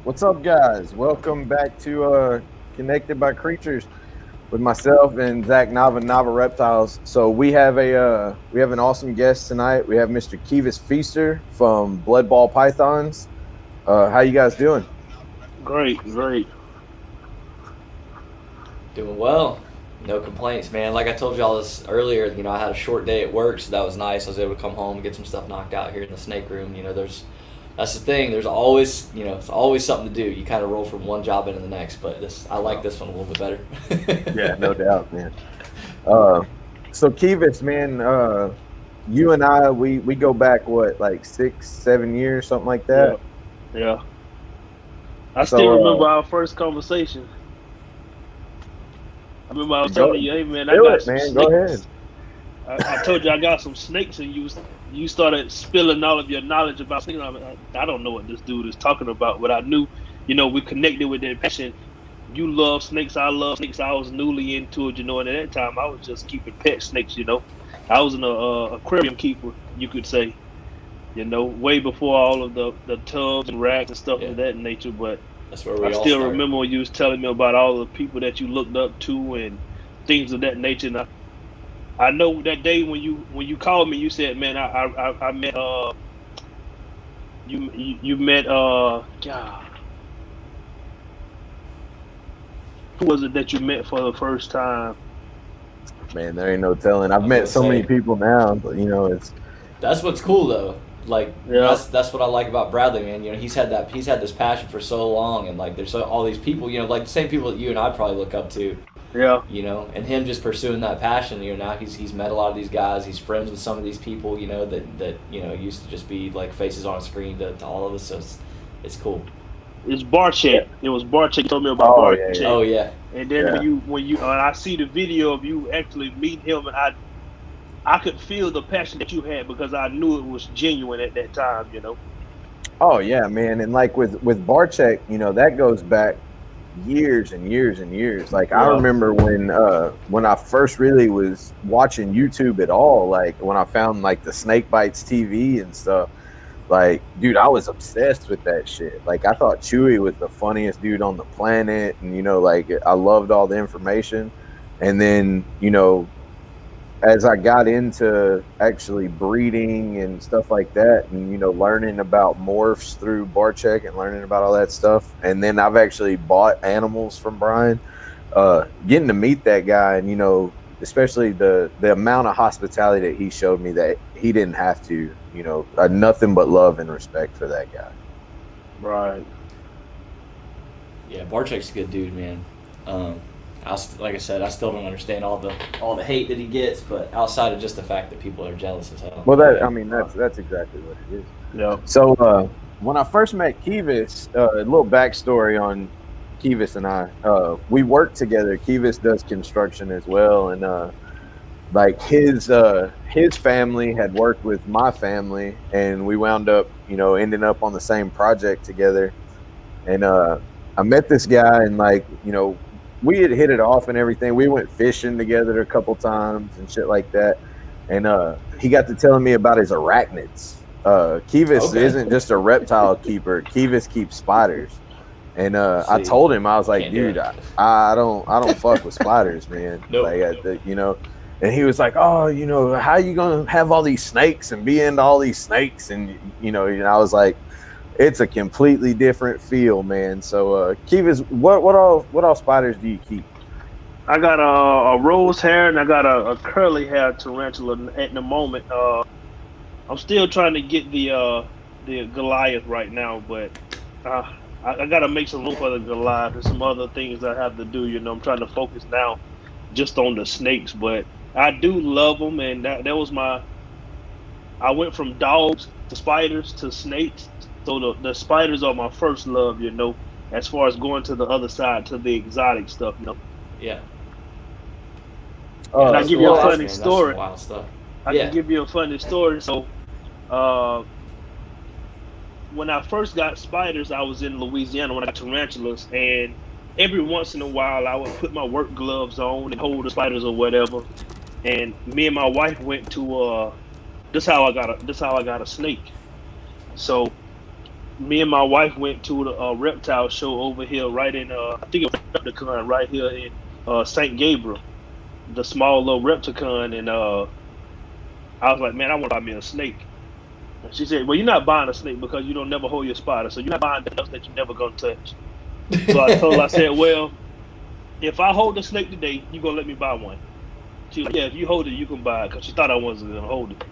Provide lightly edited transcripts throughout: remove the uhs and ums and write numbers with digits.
What's up, guys? Welcome back to Connected by Creatures with myself and Zach Nava Reptiles. So we have an awesome guest tonight. We have Mr. Kevis Feaster from BloodBall Pythons. How you guys doing? Great, great. Doing well. No complaints, man. Like I told y'all this earlier, I had a short day at work, so that was nice. I was able to come home and get some stuff knocked out here in the snake room. That's the thing. There's always, it's always something to do. You kind of roll from one job into the next, but I like this one a little bit Yeah, better. no doubt, man. Uh, so Kevis, man, you and I, we go back what, like 6, 7 years, something like Yeah, that. yeah. I still remember So our first conversation. I remember I was go telling you, hey man, I do got it, some man. Go ahead. snakes. I told you I got some snakes, and you started spilling all of your knowledge about snakes. I don't know what this dude is talking about, but I knew, we connected with that passion. You love snakes, I love snakes. I was newly into it, and at that time I was just keeping pet snakes. I was an aquarium keeper, you could say. Way before all of the tubs and racks and stuff Yeah, of that nature. But that's where I we all still start. remember when you was telling me about all the people that you looked up to and things of that nature. And I know that day when you called me, you said, "Man, I met you met God, who was it that you met for the first time?" Man, there ain't no telling. I've I was met gonna so many say people now, but it's that's what's cool though. Like Yeah, that's what I like about Bradley, man. He's had this passion for so long, and like all these people, like the same people that you and I probably look up to. yeah, And him just pursuing that passion. Now he's met a lot of these guys. He's friends with some of these people. That used to just be like faces on a screen to all of us. So it's cool. it's Barcheck. It was Barcheck. You told me about oh yeah, Barcheck, Oh yeah, and then yeah. when you I see the video of you actually meeting him, and I could feel the passion that you had because I knew it was genuine at that time. Oh yeah, man. And like with Barcheck, that goes back years and years and years. Like I Yeah, remember when I first really was watching YouTube at all, like when I found like the Snake Bites TV and stuff. Like, dude, I was obsessed with that shit. Like I thought Chewy was the funniest dude on the planet, and like I loved all the information. And then, as I got into actually breeding and stuff like that, and learning about morphs through Barcheck and learning about all that stuff, and then I've actually bought animals from Brian. Getting to meet that guy, and especially the amount of hospitality that he showed me that he didn't have to, nothing but love and respect for that guy. right. yeah. Barcheck's a good dude, man. Like I said, I still don't understand all the hate that he gets, but outside of just the fact that people are jealous as hell. Well, that Yeah. I mean, that's exactly what it is. Yeah. So when I first met Kevis, a little backstory on Kevis and I. We work together. Kevis does construction as well, and like his family had worked with my family, and we wound up ending up on the same project together. And I met this guy, and like we had hit it off and everything. We went fishing together a couple times and shit like that. And he got to telling me about his arachnids. Kevis Okay. isn't just a reptile keeper. Kevis keeps spiders. And I See, told him, I was like, can't do dude, it. I don't fuck with spiders, man. Nope. Like and he was like, oh, how you gonna have all these snakes and be into all these snakes? And I was like, it's a completely different feel, man. So Kevis, what all spiders do you keep? I got a rose hair and I got a curly hair tarantula at the moment. I'm still trying to get the Goliath right now, but uh, I got to make some room for the Goliath and some other things I have to do. I'm trying to focus now just on the snakes, but I do love them, and that was my. I went from dogs to spiders to snakes, so the spiders are my first love. As far as going to the other side to the exotic stuff. Yeah. Yeah. And I That's give you a wild, funny man. That's some story. wild stuff. I can Yeah. give you a funny story. So, uh, when I first got spiders, I was in Louisiana when I got tarantulas, and every once in a while, I would put my work gloves on and hold the spiders or whatever. And me and my wife went to this how I got a snake. So me and my wife went to the reptile show over here, right in I think it was Repticon right here in St. Gabriel, the small little Repticon, and I was like, man, I want to buy me a snake. And she said, well, you're not buying a snake because you don't never hold your spider, so you're not buying the else that you're never gonna touch. So I told her, I said, well, if I hold the snake today, you gonna let me buy one? She was like, yeah, if you hold it, you can buy it, because she thought I wasn't gonna hold it.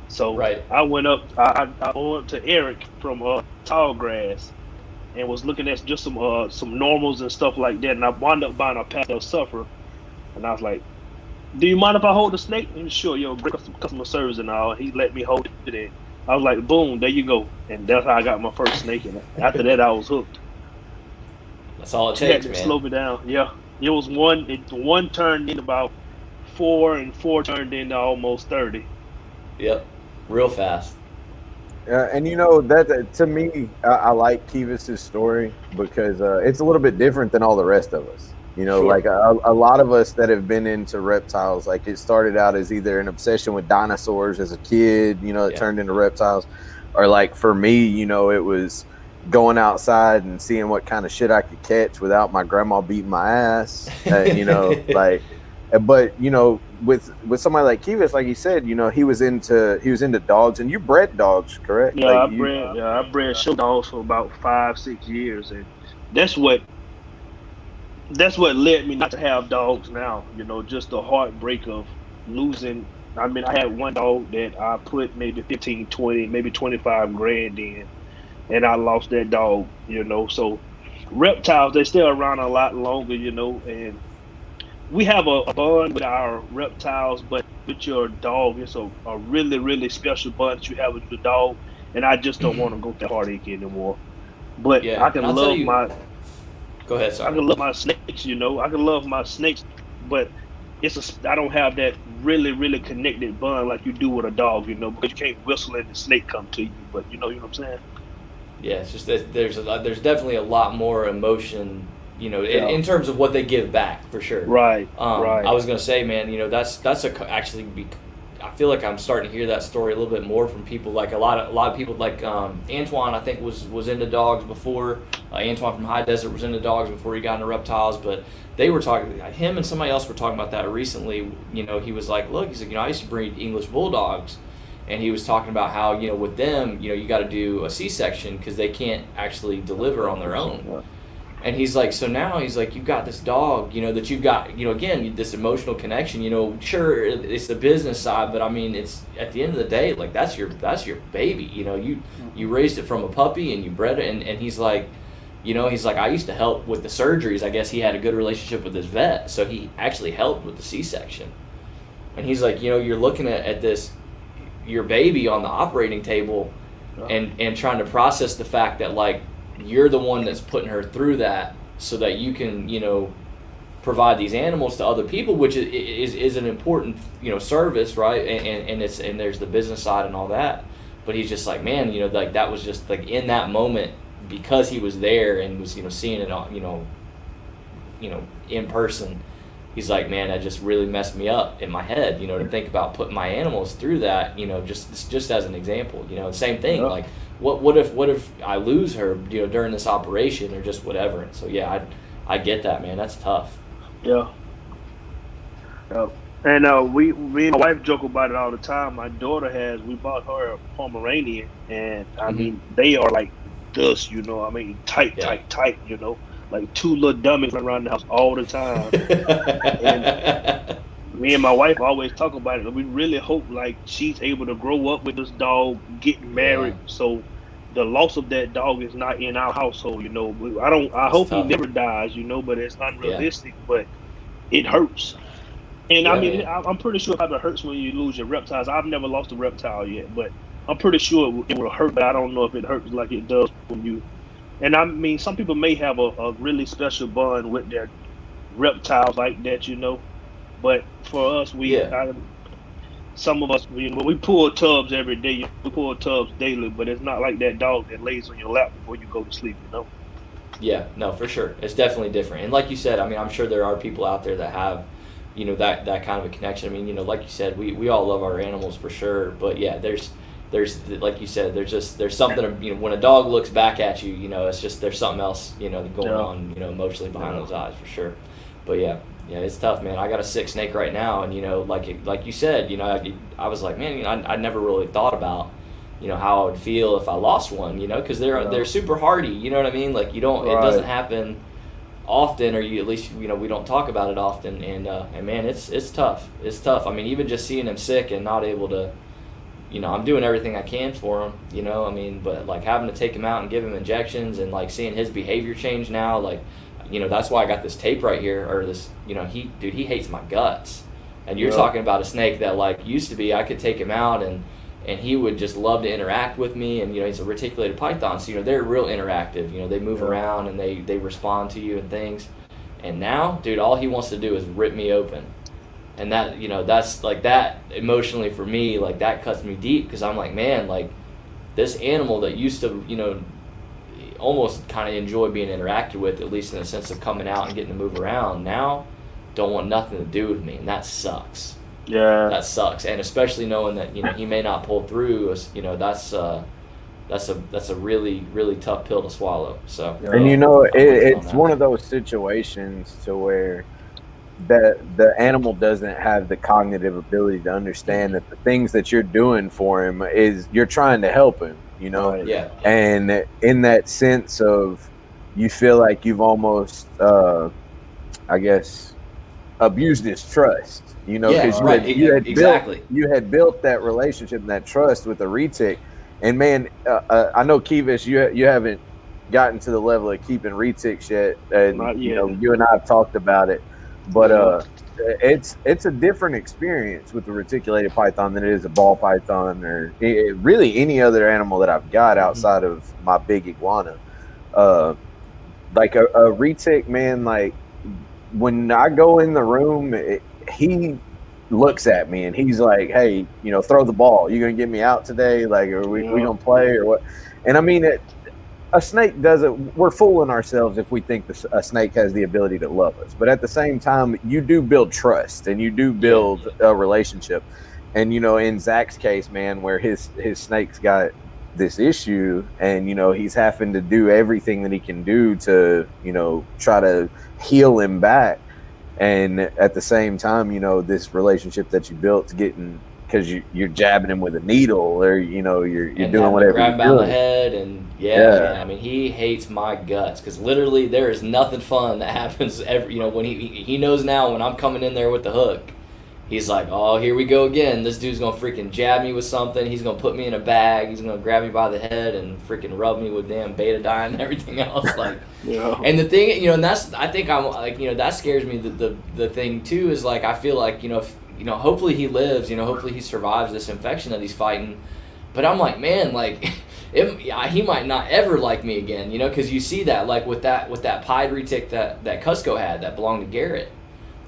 So Right. I went up. I went to Eric from Tallgrass and was looking at just some normals and stuff like that. And I wound up buying a pastel sufferer. And I was like, "Do you mind if I hold the snake?" And he was, sure, great customer service and all. He let me hold it. And I was like, "Boom, there you go." And that's how I got my first snake. And after that, I was hooked. That's all it She had takes, to man. slow me down. Yeah, it was one. One turned in about 4, and 4 turned into almost 30. Yep. Real fast. And you know that to me, I like Kevis's story because it's a little bit different than all the rest of us. You know, Sure. like a lot of us that have been into reptiles, like it started out as either an obsession with dinosaurs as a kid, you know, it Yeah. turned into reptiles, or like for me, you know, it was going outside and seeing what kind of shit I could catch without my grandma beating my ass, you know, like. But you know, with somebody like Kevis, like you said, you know, he was into dogs, and you bred dogs, correct? Yeah, Like I you, bred yeah, I bred show dogs for about 5, 6 years, and that's what that's what led me not to have dogs now. Just the heartbreak of losing. I mean, I had one dog that I put maybe 15, 20, maybe 25 grand in, and I lost that dog. So reptiles, they're still around a lot longer. And we have a bond with our reptiles, but with your dog, it's a really, really special bond that you have with your dog. And I just don't want to go through heartache anymore. But Yeah. And I'll tell you. Go ahead. I Sorry. can love my snakes. I can love my snakes, but I don't have that really, really connected bond like you do with a dog. Because you can't whistle and the snake come to you. But you know what I'm saying? Yeah, it's just that there's definitely a lot more emotion, Yeah. in terms of what they give back for sure. Right. I Right. was gonna say, man, I feel like I'm starting to hear that story a little bit more from people. Like a lot of people, like Antoine, I think was into dogs before. Antoine from High Desert was into dogs before he got into reptiles. But they were talking, him and somebody else were talking about that recently. He was like, look, he's like, I used to breed English bulldogs. And he was talking about how, with them, you got to do a C-section because they can't actually deliver on their own. And he's like, so now he's like, you've got this dog, that you've got, again, this emotional connection, sure, it's the business side, but I mean, it's at the end of the day, like that's your baby, you raised it from a puppy and you bred it. And he's like, I used to help with the surgeries. I guess he had a good relationship with his vet. So he actually helped with the C-section. And he's like, you're looking at this, your baby on the operating table and trying to process the fact that like you're the one that's putting her through that so that you can provide these animals to other people, which is an important service, right? And there's the business side and all that. But he's just like, man, like that was just like in that moment, because he was there and was seeing it in person. He's like, man, that just really messed me up in my head, to think about putting my animals through that, just as an example, same thing. Yeah. Like, what if I lose her, during this operation or just whatever. And so, yeah, I get that, man. That's tough. Yeah. Yeah. And me and my wife joke about it all the time. My daughter we bought her a Pomeranian, and I mean, they are like this, tight, Yeah. tight, like two little dummies run around the house all the time. And me and my wife always talk about it. We really hope like she's able to grow up with this dog, get married, Yeah. so the loss of that dog is not in our household. I It's hope he tough. never dies. But it's unrealistic. But it hurts. And Yeah, I mean, man. I'm pretty sure it probably hurts when you lose your reptiles. I've never lost a reptile yet, but I'm pretty sure it will hurt. But I don't know if it hurts like it does when you. And I mean, some people may have a really special bond with their reptiles like that, But for us, Yeah. some of us, we pull tubs every day. We pull tubs daily, but it's not like that dog that lays on your lap before you go to sleep. Yeah, no, for sure. It's definitely different. And like you said, I mean, I'm sure there are people out there that have, that kind of a connection. I mean, like you said, we all love our animals for sure. But yeah, there's, there's, like you said, there's something, you know, when a dog looks back at you, you know, it's just, there's something else, you know, going on, you know, emotionally behind those eyes for sure. But yeah, it's tough, man. I got a sick snake right now, and you know, like you said, you know, I was like, man, you know, I never really thought about, you know, how I would feel if I lost one, you know, because they're super hardy, you know what I mean? Like it doesn't happen often, or you, at least, you know, we don't talk about it often, and man, it's tough. It's tough. I mean, even just seeing him sick and not able to, you know, I'm doing everything I can for him, you know, I mean, but like having to take him out and give him injections, and like seeing his behavior change now, like, you know, that's why I got this tape right here, or this, you know, he hates my guts. And you're talking about a snake that like used to be, I could take him out and he would just love to interact with me, and you know, he's a reticulated python, so you know, they're real interactive, you know, they move around and they respond to you and things. And now, dude, all he wants to do is rip me open. And that, you know, that's like, that emotionally for me, like that cuts me deep, because I'm like, man, like this animal that used to, you know, almost kind of enjoy being interacted with, at least in the sense of coming out and getting to move around, now don't want nothing to do with me, and that sucks. Yeah, that sucks. And especially knowing that, you know, he may not pull through, you know, that's a really, really tough pill to swallow. So, and you know, it's one of those situations to where the animal doesn't have the cognitive ability to understand that the things that you're doing for him is you're trying to help him, you know. Yeah. And in that sense of, you feel like you've almost I guess abused his trust, you know, because you had built that relationship and that trust with a retic. And man, I know, Kevis, you haven't gotten to the level of keeping retics yet, and you know, you and I have talked about it, but it's a different experience with the reticulated python than it is a ball python, or really any other animal that I've got outside of my big iguana. Like a retic, man, like when I go in the room, he looks at me and he's like, hey, you know, throw the ball. You gonna get me out today? Like, are we gonna play or what? And I mean, a snake doesn't, we're fooling ourselves if we think a snake has the ability to love us. But at the same time, you do build trust and you do build a relationship. And, you know, in Zach's case, man, where his snake's got this issue, and, you know, he's having to do everything that he can do to, you know, try to heal him back. And at the same time, you know, this relationship that you built to getting, because you're jabbing him with a needle, or, you know, you're doing whatever. Grab him by the head, and man, I mean, he hates my guts, because literally there is nothing fun that happens every, you know, when he knows now when I'm coming in there with the hook, he's like, oh, here we go again. This dude's gonna freaking jab me with something. He's gonna put me in a bag. He's gonna grab me by the head and freaking rub me with damn betadine and everything else. Like, And the thing, you know, and that's, I think I'm like, you know, that scares me. The thing too is like, I feel like, you know, hopefully he lives. You know, hopefully he survives this infection that he's fighting. But I'm like, man, like, he might not ever like me again. You know, because you see that, like with that pied retic that Cusco had that belonged to Garrett.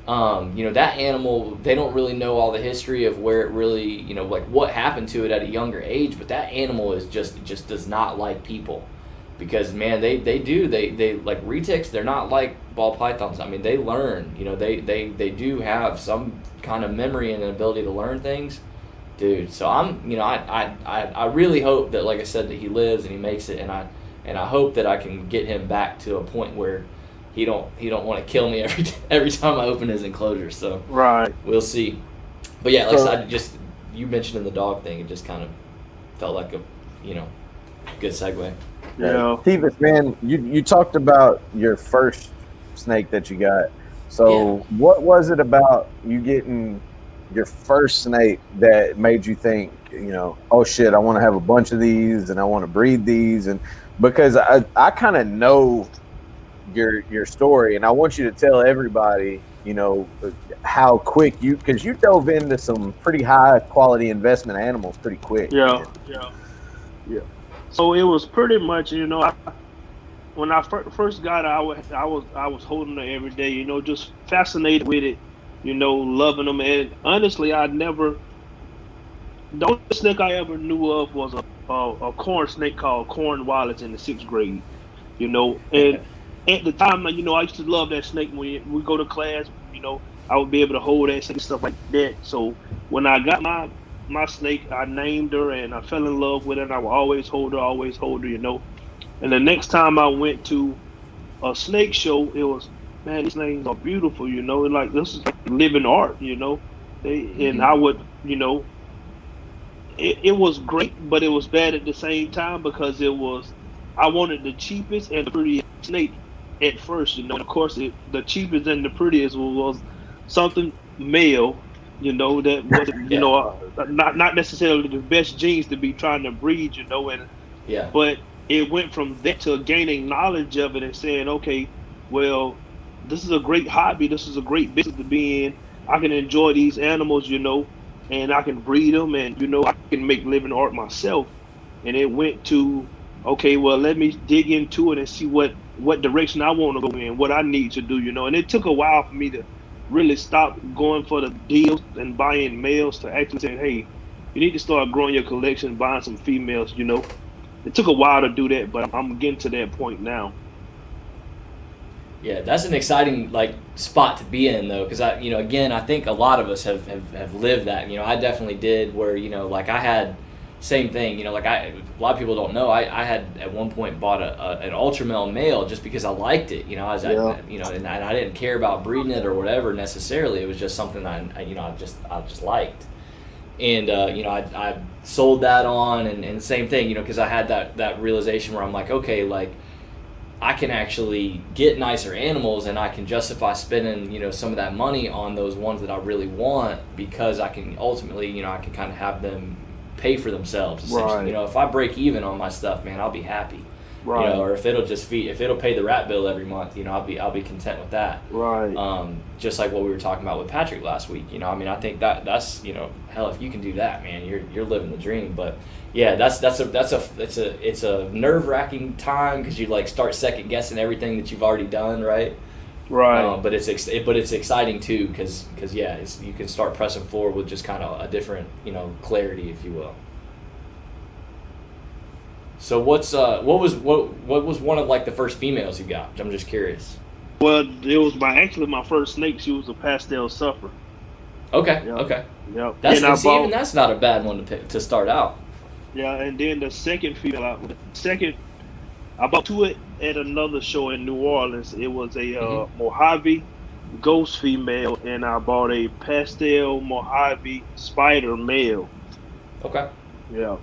You know, that animal, they don't really know all the history of where it really, you know, like what happened to it at a younger age, but that animal is just does not like people, because man, they like retics, they're not like ball pythons. I mean, they learn, you know, they do have some kind of memory and an ability to learn things, dude. So I'm, you know, I really hope that, like I said, that he lives and he makes it, and I hope that I can get him back to a point where he don't want to kill me every time I open his enclosure. So we'll see. But yeah, like I just, you mentioned in the dog thing, it just kind of felt like a, you know, good segue. Yeah, Kevis, man, you talked about your first snake that you got. So what was it about you getting your first snake that made you think, you know, oh shit, I want to have a bunch of these and I want to breed these? And because I kind of know your story, and I want you to tell everybody, you know, how quick because you dove into some pretty high quality investment animals pretty quick. Yeah. So it was pretty much, you know, when I first got it, I was holding it every day, you know, just fascinated with it, you know, loving them. And honestly, the only snake I ever knew of was a corn snake called Corn Wallace in the 6th grade, you know. And at the time, you know, I used to love that snake. When we go to class, you know, I would be able to hold that snake and stuff like that. So when I got my snake. I named her and I fell in love with her, and I will always hold her, you know. And the next time I went to a snake show, it was, man, these snakes are beautiful, you know, and like this is like living art, you know. And Mm-hmm. I would, you know, it was great, but it was bad at the same time because it was I wanted the cheapest and the prettiest snake at first, you know. And of course, the cheapest and the prettiest was something male, you know, that wasn't, you Yeah. know, not necessarily the best genes to be trying to breed, you know, and Yeah. but it went from that to gaining knowledge of it and saying, okay, well, this is a great hobby. This is a great business to be in. I can enjoy these animals, you know, and I can breed them, and you know, I can make living art myself. And it went to, okay, well, let me dig into it and see what direction I want to go in, what I need to do, you know. And it took a while for me to really stop going for the deals and buying males to actually say, hey, you need to start growing your collection, buying some females, you know. It took a while to do that, but I'm getting to that point now. Yeah, that's an exciting like spot to be in though, because I, again, I think a lot of us have lived that. I definitely did. Where like I had same thing. Like a lot of people don't know. I had at one point bought an ultra male just because I liked it. Yeah. And I didn't care about breeding it or whatever necessarily. It was just something I just liked. And I sold that on, and same thing. Because I had that realization where I'm like, okay, like I can actually get nicer animals, and I can justify spending, some of that money on those ones that I really want, because I can ultimately, I can kind of have them pay for themselves. Essentially. Right. If I break even on my stuff, man, I'll be happy. Right. Or if it'll pay the rat bill every month, I'll be content with that. Right. Just like what we were talking about with Patrick last week. I think that's hell, if you can do that, man, you're living the dream. But yeah, it's a nerve-wracking time, because you like start second guessing everything that you've already done, right? Right. But it's exciting too, because yeah, you can start pressing forward with just kind of a different clarity, if you will. So what was one of like the first females you got? I'm just curious. Well, it was my first snake. She was a pastel suffer. Okay. Yep. Okay. Yep. Even that's not a bad one to pick to start out. Yeah, and then the second female, I bought two at another show in New Orleans. It was a Mojave ghost female, and I bought a pastel Mojave spider male. Okay. Yeah.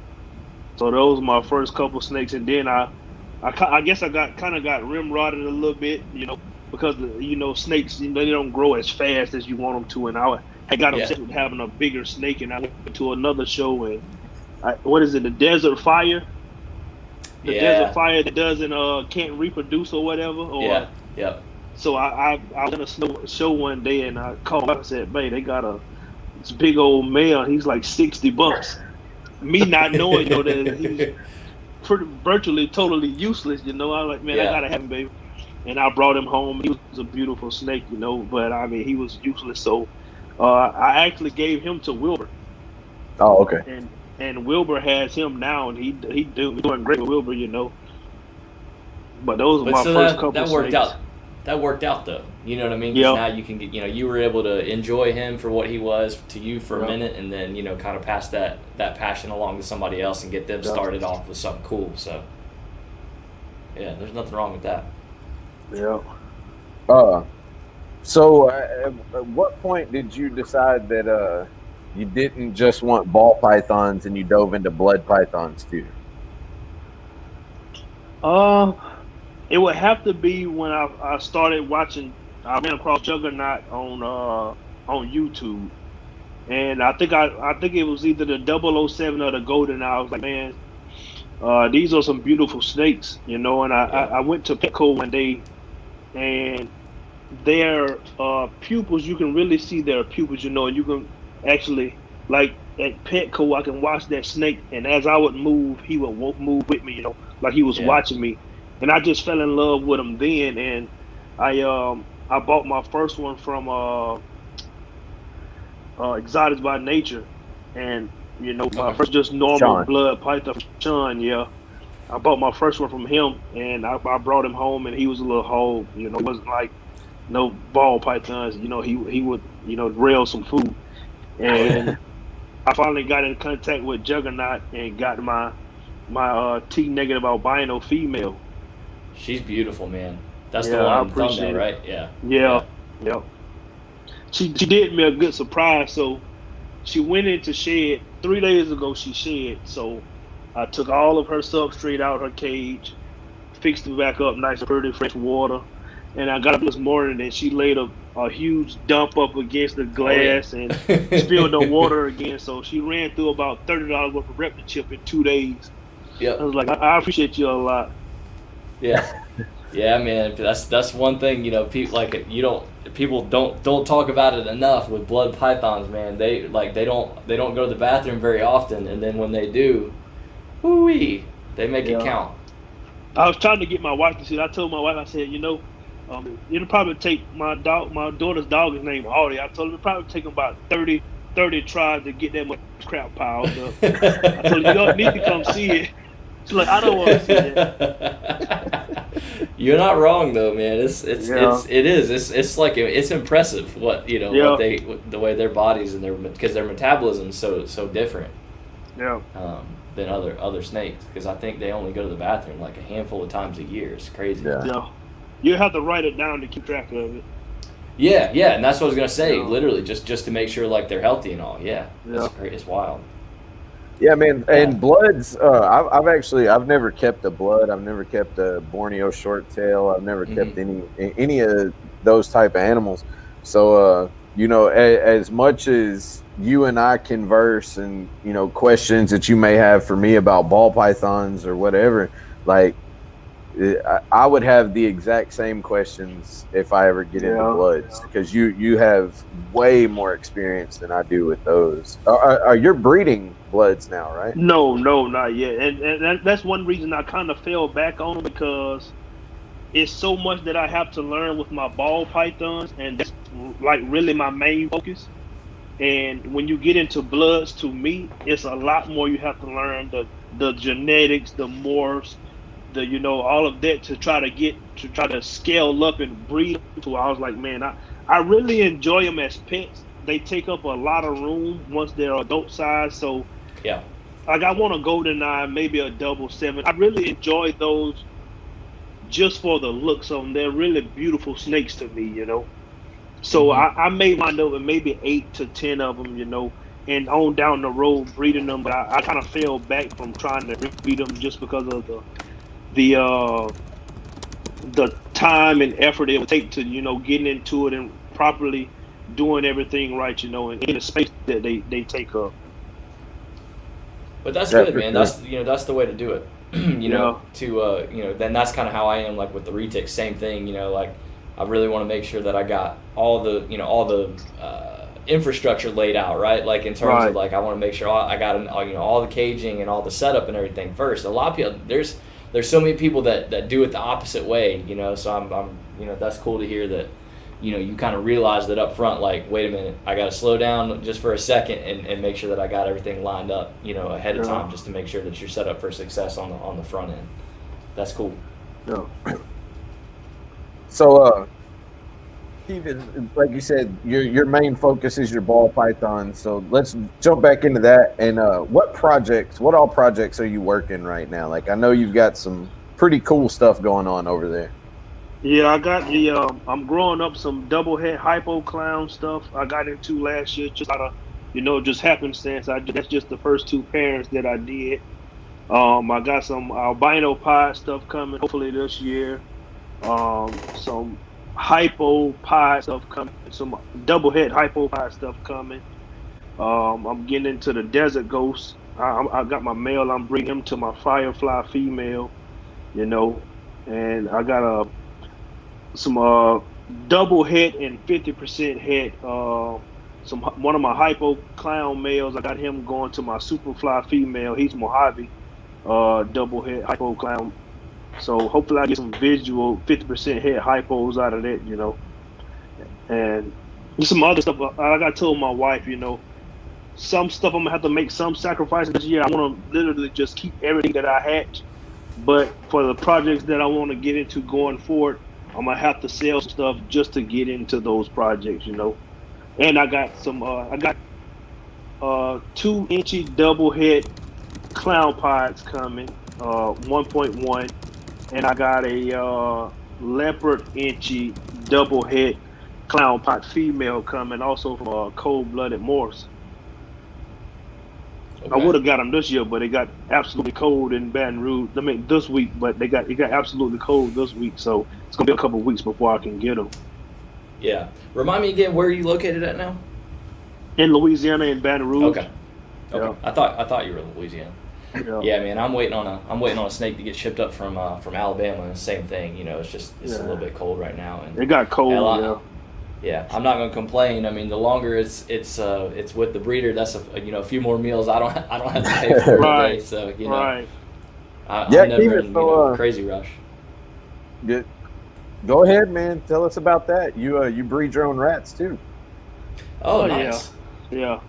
So those were my first couple snakes, and then I guess I got rim rodded a little bit, because snakes, they don't grow as fast as you want them to, and I got upset with having a bigger snake, and I went to another show, and what is it, the Desert Fire? The Desert Fire that doesn't can't reproduce or whatever. Or, yeah. So I was in a show one day, and I called up and said, "Man, they got this big old male. He's like $60." Me not knowing that he's virtually totally useless. I was like, man, I gotta have him, baby. And I brought him home. He was a beautiful snake, but I mean, he was useless. So I actually gave him to Wilbur. Oh, okay. And Wilbur has him now, and he's doing great with Wilbur. But those were my first couple. That worked snakes. out. That worked out though. You know what I mean? 'Cause Yep. now you can get, you were able to enjoy him for what he was to you for a Yep. minute, and then kind of pass that passion along to somebody else and get them Yep. started off with something cool. So yeah, there's nothing wrong with that. Yeah. So at what point did you decide that you didn't just want ball pythons and you dove into blood pythons too? It would have to be when I started watching. I ran across Juggernaut on YouTube, and I think it was either the 007 or the Golden. I was like, man, these are some beautiful snakes, And I went to Petco one day, and their pupils, you can really see their pupils, and you can actually, like at Petco, I can watch that snake, and as I would move, he would move with me, like he was watching me. And I just fell in love with him then, and I bought my first one from Exotics by Nature, and my first just normal Sean. blood python, Sean. Yeah, I bought my first one from him, and I brought him home, and he was a little hole. It wasn't like no ball pythons. He would rail some food, and I finally got in contact with Juggernaut and got my T negative albino female. She's beautiful, man. That's the Yeah, one I in the thumbnail, appreciate it. right? Yeah. Yeah, Yeah. yeah. She did me a good surprise. So she went into shed 3 days ago. She shed, so I took all of her substrate out her cage, fixed it back up nice and pretty, fresh water. And I got up this morning and she laid a huge dump up against the Oh yeah. glass and spilled the water again. So she ran through about $30 worth of reptic chip in 2 days. I Yep. was like, I appreciate you a lot. Yeah. Yeah, man. That's one thing, people people don't talk about it enough with blood pythons, man. They don't go to the bathroom very often, and then when they do, whoo-wee, they make it Yeah. count. I was trying to get my wife to see it. I told my wife, I said, it'll probably take my daughter's dog is named Audie. I told her it'll probably take them about 30 tries to get that much crap piled up. I told her, you don't need to come see it. She's like, I don't want to see it. You're not wrong though, man. Yeah. It's like it's impressive what Yeah. the way their bodies and because their metabolism is so different Yeah. than other snakes, because I think they only go to the bathroom like a handful of times a year. It's crazy. Yeah. Yeah. You have to write it down to keep track of it. Yeah, and that's what I was gonna say. Yeah. Literally, just to make sure like they're healthy and all. Yeah, Yeah. that's great. It's wild. Yeah, man. And bloods, I've never kept a blood. I've never kept a Borneo short tail. I've never kept any of those type of animals. So, as much as you and I converse and, questions that you may have for me about ball pythons or whatever, like, I would have the exact same questions if I ever get into bloods, because you have way more experience than I do with those. You're breeding bloods now, right? No, not yet. And that's one reason I kind of fell back on them, because it's so much that I have to learn with my ball pythons, and that's like really my main focus. And when you get into bloods, to me, it's a lot more you have to learn, the genetics, the morphs, all of that to try to scale up and breed. So I was like, man, I really enjoy them as pets. They take up a lot of room once they're adult size. So Yeah. like I want a golden eye, maybe a 7. I really enjoy those just for the looks of them. They're really beautiful snakes to me, So I may wind up with maybe 8 to 10 of them, and on down the road breeding them. But I kind of fell back from trying to breed them just because of the time and effort it would take to getting into it and properly doing everything right, and in the space that they take up. But that's Yeah, good, for man. sure. That's the way to do it. Then that's kind of how I am like with the retics. Same thing, like I really want to make sure that I got all the infrastructure laid out, right? Like in terms of like I want to make sure I got all the caging and all the setup and everything first. A lot of people there's so many people that do it the opposite way, so I'm that's cool to hear that you kind of realize that up front, like, wait a minute, I got to slow down just for a second and make sure that I got everything lined up, ahead of time, just to make sure that you're set up for success on the front end. That's cool. Yeah. So, Kevis, like you said, your main focus is your ball python. So let's jump back into that. And what all projects are you working right now? Like, I know you've got some pretty cool stuff going on over there. Yeah, I got I'm growing up some double head hypo clown stuff I got into last year, just out of, just happenstance. That's just the first 2 pairs that I did. I got some albino pod stuff coming hopefully this year. Some hypo pod stuff coming, some double head hypo pod stuff coming. I'm getting into the desert ghost. I got my male. I'm bringing him to my firefly female, and I got some double head and 50% head. One of my hypo clown males. I got him going to my superfly female. He's Mojave, double head hypo clown. So hopefully I get some visual 50% head hypos out of that, and some other stuff. Like I told my wife, some stuff I'm gonna have to make some sacrifices this year. I want to literally just keep everything that I hatch, but for the projects that I want to get into going forward, I'm gonna have to sell stuff just to get into those projects, And I got some. I got 2-inchy double head clown pods coming, 1.1, and I got a leopard inchy double head clown pot female coming, also from Cold Blooded Morse. I Okay. would have got them this year, but it got absolutely cold in Baton Rouge. I mean, this week, but it got absolutely cold this week, so it's gonna be a couple of weeks before I can get them. Yeah. Remind me again, where are you located at now? In Louisiana, in Baton Rouge. Okay. Okay. Yeah. I thought you were in Louisiana. Yeah. Yeah, man. I'm waiting on a snake to get shipped up from Alabama, and the same thing. You know, it's a little bit cold right now, and It got cold. yeah. Yeah, I'm not gonna complain. I mean, the longer it's with the breeder, that's a few more meals I don't have to pay for Right. every day. So Right. I'm Yeah, never Kevis, in so, crazy rush. Good. Go ahead, man. Tell us about that. You breed your own rats too. Oh, nice. Yeah.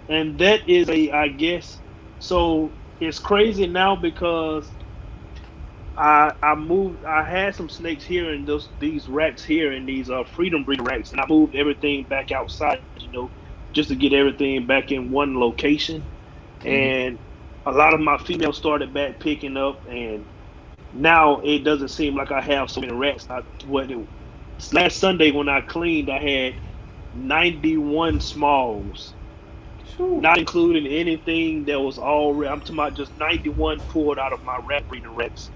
And that is I guess, so it's crazy now because I moved. I had some snakes here and these racks here and these freedom breeder racks, and I moved everything back outside, just to get everything back in one location. Mm-hmm. And a lot of my females started back picking up, and now it doesn't seem like I have so many rats. Last Sunday when I cleaned, I had 91 smalls, not including anything that was already. I'm talking about just 91 pulled out of my rat breeding racks.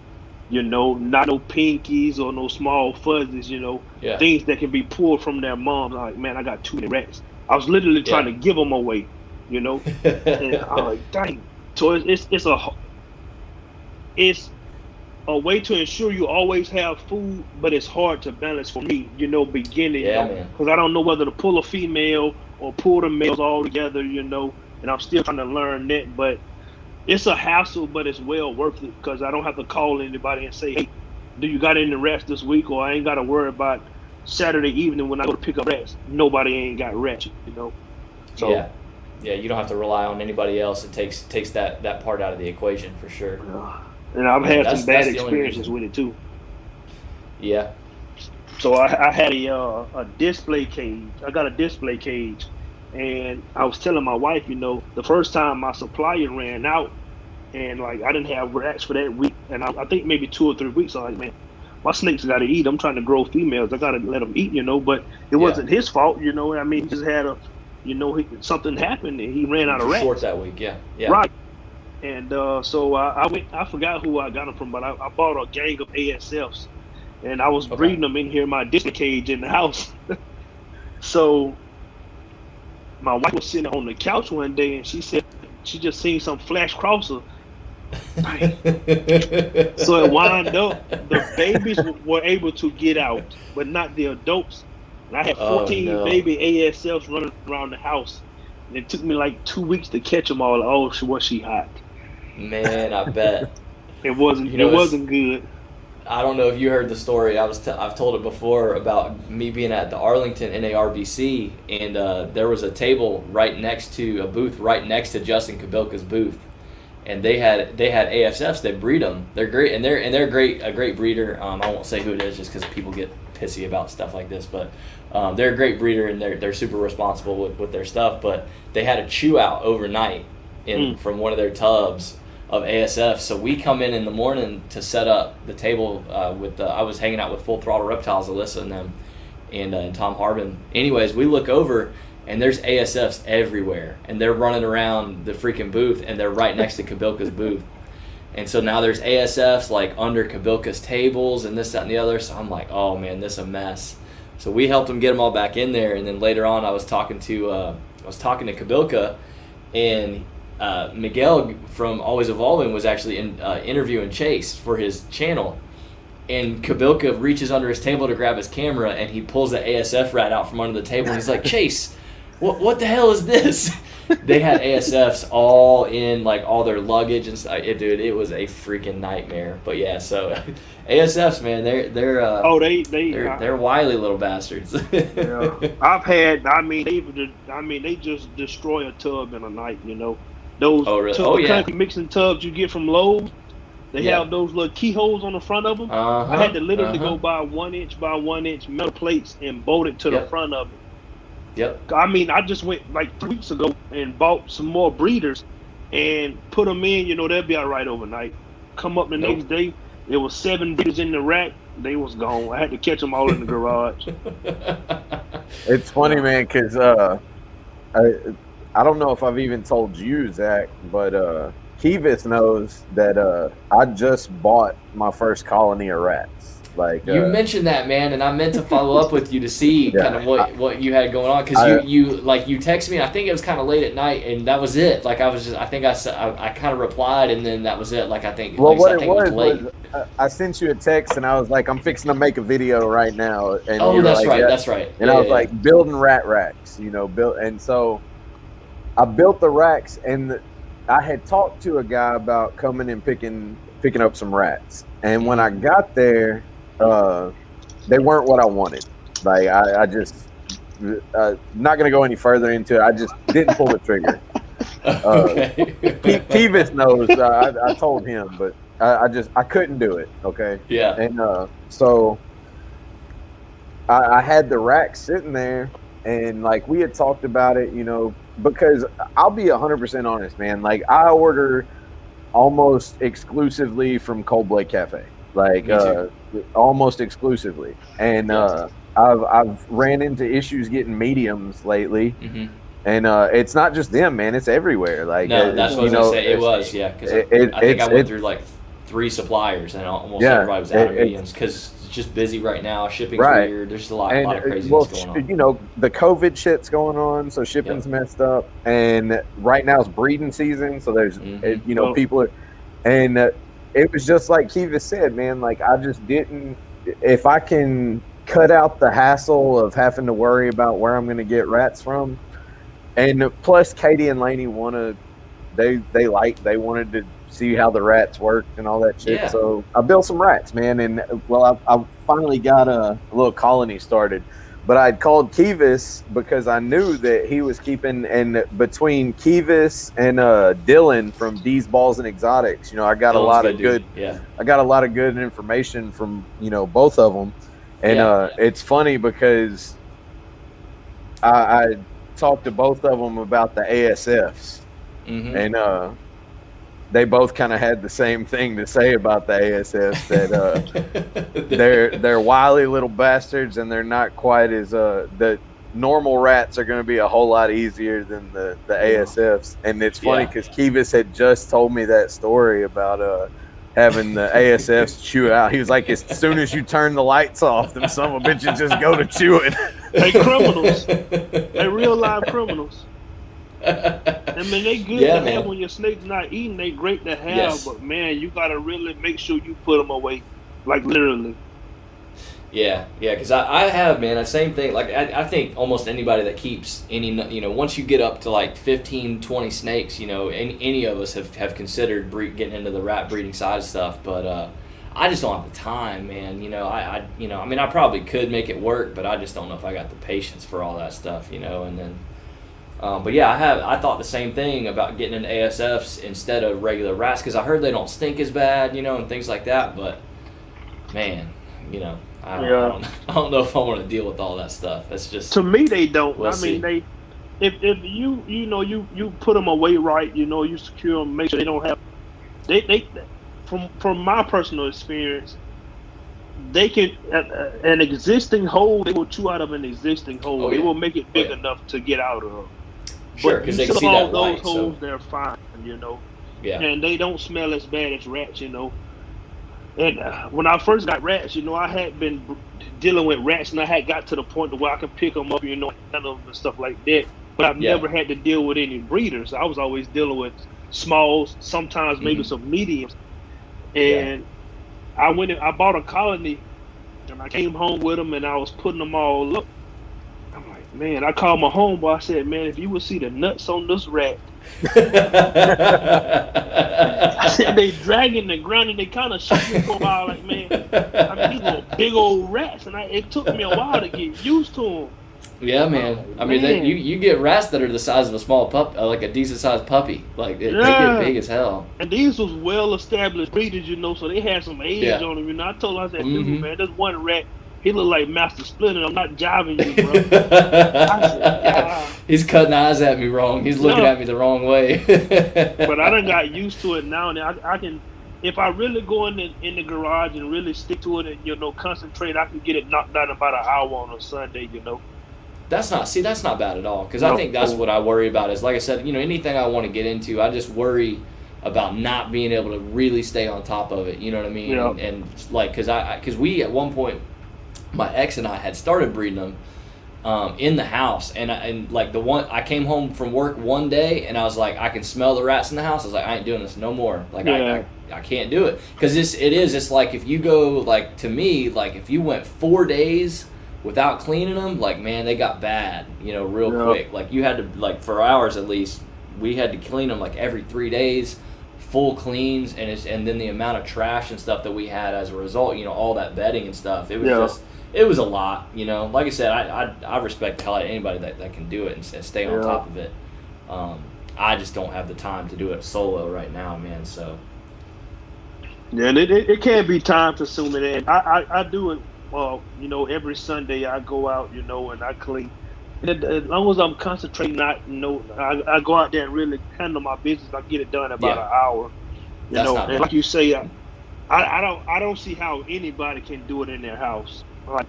Not no pinkies or no small fuzzies. Yeah. Things that can be pulled from their moms. I'm like, man, I got too many rats. I was literally trying to give them away. And I'm like, dang. So it's a way to ensure you always have food, but it's hard to balance for me, beginning, man. because I don't know whether to pull a female or pull the males all together, and I'm still trying to learn that, but it's a hassle, but it's well worth it because I don't have to call anybody and say, hey, do you got any rats this week? Or I ain't got to worry about Saturday evening when I go to pick up rats. Nobody ain't got rats, So yeah, you don't have to rely on anybody else. It takes that part out of the equation for sure. And I've had That's some bad the only experiences reason. with it too. Yeah. So I had a display cage. I got a display cage, and I was telling my wife, the first time my supplier ran out, and like I didn't have rats for that week, and I think maybe 2 or 3 weeks. I'm like, man, my snakes got to eat. I'm trying to grow females. I got to let them eat, But it wasn't his fault, He just had something happened and he ran out of rats. Short that week, yeah. Right. And so I went. I forgot who I got them from, but I bought a gang of ASFs, and I was breeding them in here in my display cage in the house. So my wife was sitting on the couch one day, and she said she just seen some flash crosser. So it wound up, the babies were able to get out, but not the adults. And I had 14 baby ASFs running around the house, and it took me like 2 weeks to catch them all. Oh, was she hot? Man, I bet. It wasn't. It wasn't good. I don't know if you heard the story. I've told it before about me being at the Arlington NARBC, and there was a table right next to a booth right next to Justin Kabilka's booth, and they had ASFs that breed them. They're great, and they're a great breeder. I won't say who it is just because people get pissy about stuff like this, but they're a great breeder and they're super responsible with their stuff. But they had a chew out overnight from one of their tubs of ASF. So we come in the morning to set up the table I was hanging out with Full Throttle Reptiles, Alyssa and them, and Tom Harbin. Anyways, we look over and there's ASFs everywhere, and they're running around the freaking booth, and they're right next to Kabilka's booth. And so now there's ASFs like under Kabilka's tables and this, that, and the other. So I'm like, oh man, this is a mess. So we helped them get them all back in there, and then later on I was talking to Kabilka, and Miguel from Always Evolving was actually interviewing Chase for his channel, and Kabilka reaches under his table to grab his camera, and he pulls the ASF rat out from under the table, and he's like, Chase, what the hell is this? They had ASFs all in like all their luggage and stuff. Dude, it was a freaking nightmare. But yeah, so ASFs, man, they're wily little bastards. Yeah. I've had. They just destroy a tub in a night. Those country mixing tubs you get from Lowe's. They have those little keyholes on the front of them. I had to literally go buy 1 inch by 1 inch metal plates and bolt it to the front of it. Yep. I mean, I just went like 3 weeks ago and bought some more breeders and put them in. They'll be all right overnight. Come up the Nope. next day, there was 7 breeders in the rack. They was gone. I had to catch them all in the garage. It's funny, man, because I don't know if I've even told you, Zach, but Kevis knows that I just bought my first colony of rats. Like You mentioned that, man, and I meant to follow up with you to see Yeah, kind of what you had going on, because you texted me. I think it was kind of late at night, and that was it. Like I think I kind of replied, and then that was it. Like I think, well, like, what I it think was, late. I sent you a text and I was like, I'm fixing to make a video right now. And Oh, you were that's like, right. yeah. That's right. And I was like, building rat racks, and so I built the racks, and I had talked to a guy about coming and picking up some rats. And when I got there, they weren't what I wanted. Like I just not going to go any further into it. I just didn't pull the trigger. Okay. Kevis knows. I told him, but I couldn't do it. Okay. Yeah. And so I had the rack sitting there, and like we had talked about it, because I'll be 100% honest, man. Like I order almost exclusively from Cold Blade Cafe, like almost exclusively, and I've ran into issues getting mediums lately. And it's not just them, man. It's everywhere. Like no, that's what I was gonna say. It was, yeah, because I think I went through like 3 suppliers, and almost everybody was out of mediums because it's just busy right now. Shipping's weird. There's a lot of craziness going on. The COVID shit's going on, so shipping's messed up. And right now it's breeding season, so there's people and it was just like Kevis said, man. Like I just didn't. If I can cut out the hassle of having to worry about where I'm going to get rats from. And plus, Katie and Lainey they wanted to see how the rats worked and all that shit. Yeah. So I built some rats, man. And I finally got a little colony started. But I'd called Kevis because I knew that he was keeping, and between Kevis and Dylan from D's Balls and Exotics, I got Dylan's a lot of good. I got a lot of good information from both of them. And it's funny because I talked to both of them about the ASFs, and they both kind of had the same thing to say about the ASFs, that they're wily little bastards, and they're not quite as the normal rats are going to be a whole lot easier than the ASFs. And it's funny because Kevis had just told me that story about having the ASFs chew out. He was like, as soon as you turn the lights off, them son of a bitches just go to chewing. They criminals. They real live criminals. I mean, they good to have when your snake's not eating. They great to have, but man, you gotta really make sure you put them away, like literally. Yeah, because I have, man, the same thing. Like I think almost anybody that keeps any, once you get up to like 15, 20 snakes, any of us have considered getting into the rat breeding side of stuff, but I just don't have the time, man. I mean, I probably could make it work, but I just don't know if I got the patience for all that stuff, and then. But yeah, I thought the same thing about getting into ASFs instead of regular rats, because I heard they don't stink as bad, and things like that. But man, I don't know if I want to deal with all that stuff. That's just, to me, they don't. We'll I mean, if you put them away right, you secure them, make sure they don't have. They from my personal experience, they can an existing hole. They will chew out of an existing hole. They will make it big enough to get out of. Sure, because they can see that light. Those holes, they're fine, Yeah. And they don't smell as bad as rats, And when I first got rats, I had been dealing with rats, and I had got to the point where I could pick them up, handle them and stuff like that. But I've never had to deal with any breeders. I was always dealing with smalls, sometimes maybe some mediums. And I bought a colony, and I came home with them, and I was putting them all up. I'm like, man, I called my homeboy. I said, man, if you would see the nuts on this rat. I said, they dragging the ground, and they kind of shook me for a while. Like, man, I mean, these little big old rats, and it took me a while to get used to them. Yeah, man. I mean, you get rats that are the size of a small pup, like a decent sized puppy. Like they get big as hell. And these was well established breeders, so they had some age on them. I told him, I said, dude, man, there's one rat. He looked like Master Splinter. I'm not jiving you, bro. I said, yeah. He's cutting eyes at me wrong. He's looking at me the wrong way. But I done got used to it now, and I can, if I really go in the garage and really stick to it and concentrate, I can get it knocked out in about an hour on a Sunday. That's not bad at all, because I think that's what I worry about is, like I said, anything I want to get into, I just worry about not being able to really stay on top of it. You know what I mean? Yeah. And like, because we at one point, my ex and I had started breeding them in the house, and like I came home from work one day and I was like, I can smell the rats in the house. I was like, I ain't doing this no more. Like I can't do it, because it's like, if you go, like, to me, like if you went 4 days without cleaning them, like, man, they got bad, real quick. Like you had to, like, for ours at least, we had to clean them like every 3 days, full cleans, and then the amount of trash and stuff that we had as a result, all that bedding and stuff. It was it was a lot, Like I said, I respect the hell out of anybody that can do it and stay on top of it. I just don't have the time to do it solo right now, man. So yeah, and it can be time consuming, and I do it. Every Sunday I go out, and I clean. And as long as I'm concentrating, I go out there and really handle my business. I get it done in about an hour. And like you say, I don't see how anybody can do it in their house. Like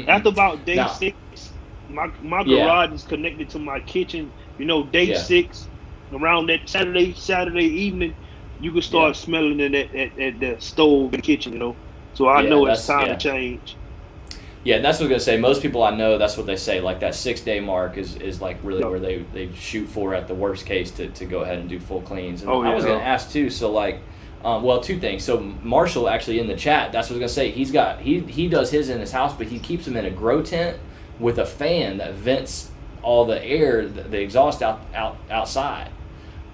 after about day 6, my garage is connected to my kitchen. Day 6, around that Saturday evening, you can start smelling it at the stove in the kitchen. So I know it's time to change. Yeah, that's what I was going to say. Most people I know, that's what they say. Like that 6-day mark is like really where they shoot for at the worst case to go ahead and do full cleans. And I was going to ask too, so like, well, 2 things. So Marshall actually in the chat, that's what I was going to say. He does his in his house, but he keeps them in a grow tent with a fan that vents all the air, the exhaust outside.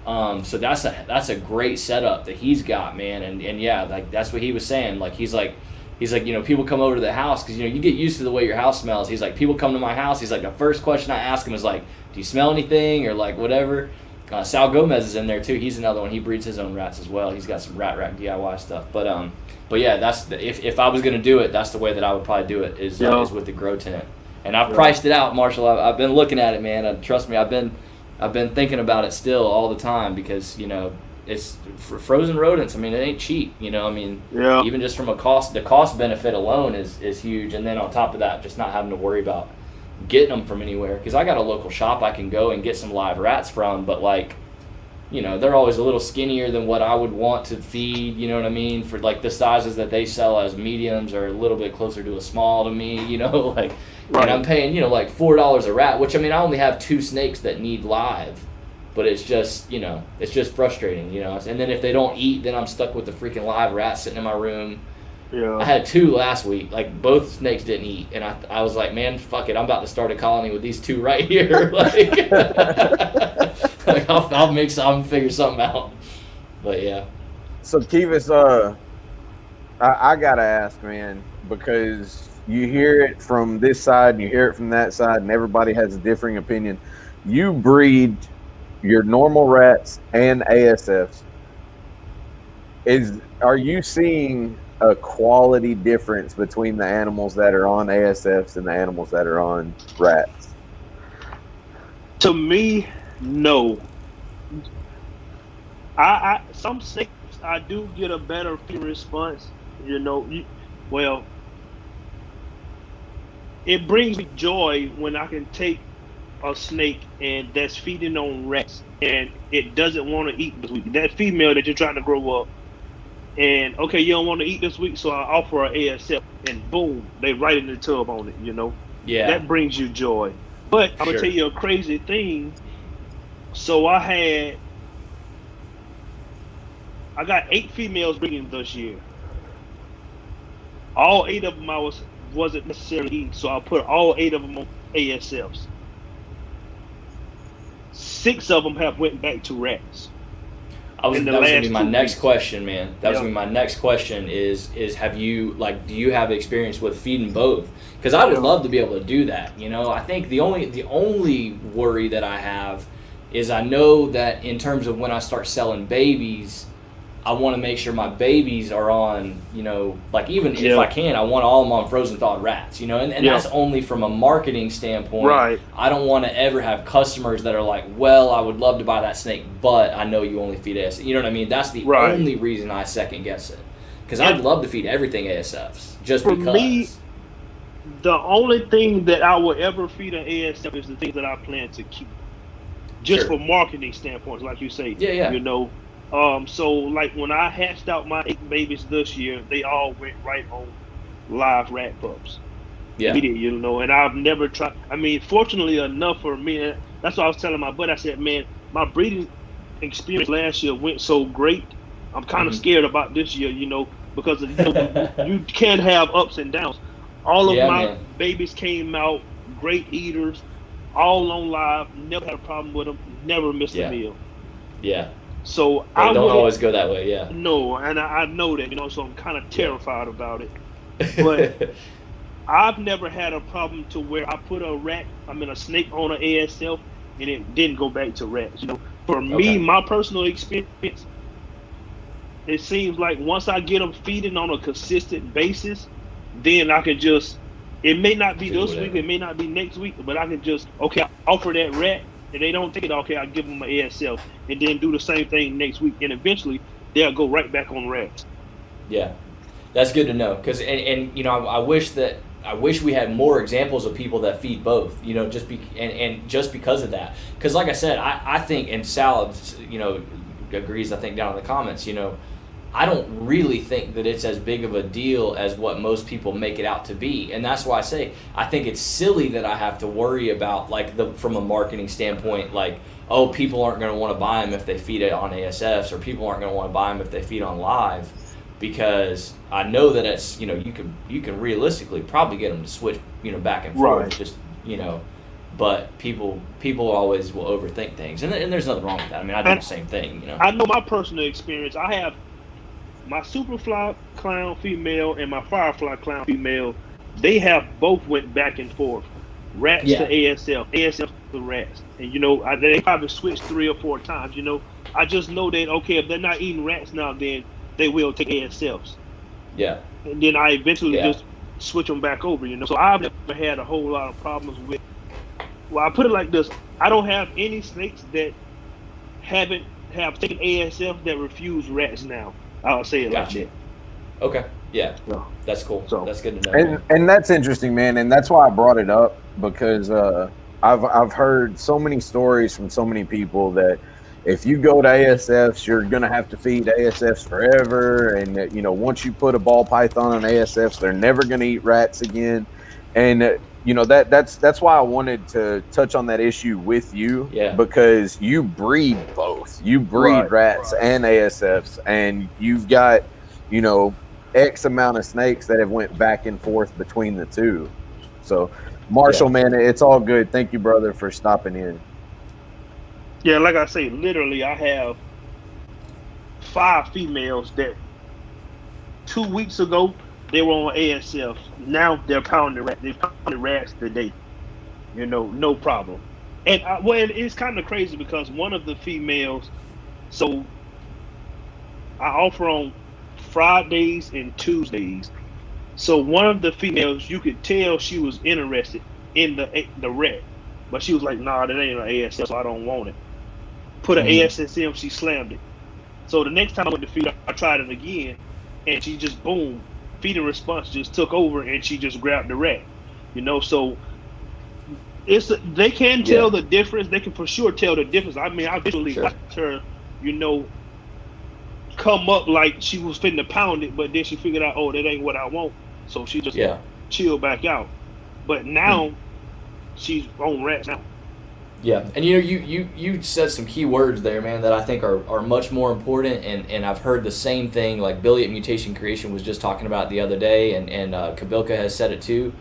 So that's a great setup that he's got, man. And yeah, like that's what he was saying. Like he's like, people come over to the house because, you get used to the way your house smells. He's like, people come to my house. He's like, the first question I ask him is like, do you smell anything, or like whatever. Sal Gomez is in there too. He's another one. He breeds his own rats as well. He's got some rat rack DIY stuff. But yeah, that's if I was gonna do it, that's the way that I would probably do it is with the grow tent. And I've priced it out, Marshall. I've been looking at it, man. Trust me, I've been thinking about it still all the time because it's for frozen rodents. I mean, it ain't cheap. Even just from the cost benefit alone is huge. And then on top of that, just not having to worry about getting them from anywhere, because I got a local shop I can go and get some live rats from, but like, they're always a little skinnier than what I would want to feed, for like the sizes that they sell as mediums are a little bit closer to a small to me, like, and I'm paying, like $4 a rat, which I only have 2 snakes that need live, but it's just, it's just frustrating, and then if they don't eat, then I'm stuck with the freaking live rat sitting in my room. Yeah. I had 2 last week. Like, both snakes didn't eat, and I was like, man, fuck it, I'm about to start a colony with these 2 right here. Like, like I'll figure something out. But yeah. So Kevis, I gotta ask, man, because you hear it from this side and you hear it from that side, and everybody has a differing opinion. You breed your normal rats and ASFs. Are you seeing a quality difference between the animals that are on ASFs and the animals that are on rats? To me, no. Some snakes I do get a better feed response. Well, it brings me joy when I can take a snake and that's feeding on rats and it doesn't want to eat this week. That female that you're trying to grow up, and okay, you don't want to eat this week, so I offer an ASF, and boom, they right in the tub on it. Yeah, that brings you joy. But I'm gonna tell you a crazy thing. So I got 8 females breeding this year. All 8 of them wasn't necessarily eating, so I put all 8 of them on ASFs. 6 of them have went back to rats. That was going to be my next question, man. That was going to be my next question is have you, like, do you have experience with feeding both? Because I would love to be able to do that. I think the only worry that I have is I know that in terms of when I start selling babies, I want to make sure my babies are on, like even if I can, I want all of them on frozen thawed rats, and that's only from a marketing standpoint. Right. I don't want to ever have customers that are like, well, I would love to buy that snake, but I know you only feed ASF. You know what I mean? That's the only reason I second guess it. Because I'd love to feed everything ASFs, just for because. For me, the only thing that I will ever feed an ASF is the things that I plan to keep. Just for marketing standpoints, like you say. Yeah. So like when I hatched out my 8 babies this year, they all went right on live rat pups. Yeah. And I've never tried. I mean, fortunately enough for me, that's what I was telling my buddy. I said, man, my breeding experience last year went so great. I'm kind of scared about this year, because you can have ups and downs. All of my babies came out great eaters, all on live. Never had a problem with them. Never missed a meal. Yeah. So I don't always go that way. Yeah. No, and I know that, so I'm kind of terrified about it. But I've never had a problem to where I put a snake on an ASF and it didn't go back to rats. For me, my personal experience, it seems like once I get them feeding on a consistent basis, then I can just, it may not be this week, it may not be next week, but I can just, I offer that rat, and they don't take it, I give them an ASF, and then do the same thing next week, and eventually they'll go right back on rats. Yeah, that's good to know, because I wish we had more examples of people that feed both, just because of that. Because like I said, I think, and Sal, agrees, I think, down in the comments, I don't really think that it's as big of a deal as what most people make it out to be. And that's why I say, I think it's silly that I have to worry about, from a marketing standpoint, people aren't going to want to buy them if they feed it on ASFs, or people aren't going to want to buy them if they feed on live. Because I know that it's, you can realistically probably get them to switch, back and forth, just, but people always will overthink things, and there's nothing wrong with that. I mean, I do the same thing, I know my personal experience. I have my Superfly clown female and my Firefly clown female. They have both went back and forth, rats to ASF to rats, and they probably switched 3 or 4 times. I just know that if they're not eating rats now, then they will take ASFs. Yeah. And then I eventually just switch them back over, So I've never had a whole lot of problems with. Well, I put it like this: I don't have any snakes that have taken ASF that refuse rats now. I'll say it like that. Okay. Yeah. That's cool. So that's good to know. And that's interesting, man. And that's why I brought it up, because I've heard so many stories from so many people that if you go to ASFs, you're going to have to feed ASFs forever. And, once you put a ball python on ASFs, they're never going to eat rats again. And, that's why I wanted to touch on that issue with you, because you breed both. You breed rats and ASFs, and you've got, X amount of snakes that have went back and forth between the two. So, Marshall, man, it's all good. Thank you, brother, for stopping in. Yeah, like I say, literally, I have 5 females that 2 weeks ago they were on ASF. Now they're pounding rats. They pounded rats today. No problem. And it's kind of crazy because one of the females, so I offer on Fridays and Tuesdays. So one of the females, you could tell she was interested in the rat, but she was like, "Nah, that ain't an ASF, so I don't want it." Put an ASSM, she slammed it. So the next time I went to feed her, I tried it again, and she just boom, feeding response just took over, and she just grabbed the rat. So they can tell the difference. They can for sure tell the difference. I mean, I visually watched her, come up like she was finna pound it, but then she figured out, that ain't what I want. So she just chilled back out. But now she's on rats now. Yeah, and you said some key words there, man, that I think are much more important, and I've heard the same thing, like Billy at Mutation Creation was just talking about the other day, and Kabilka has said it too.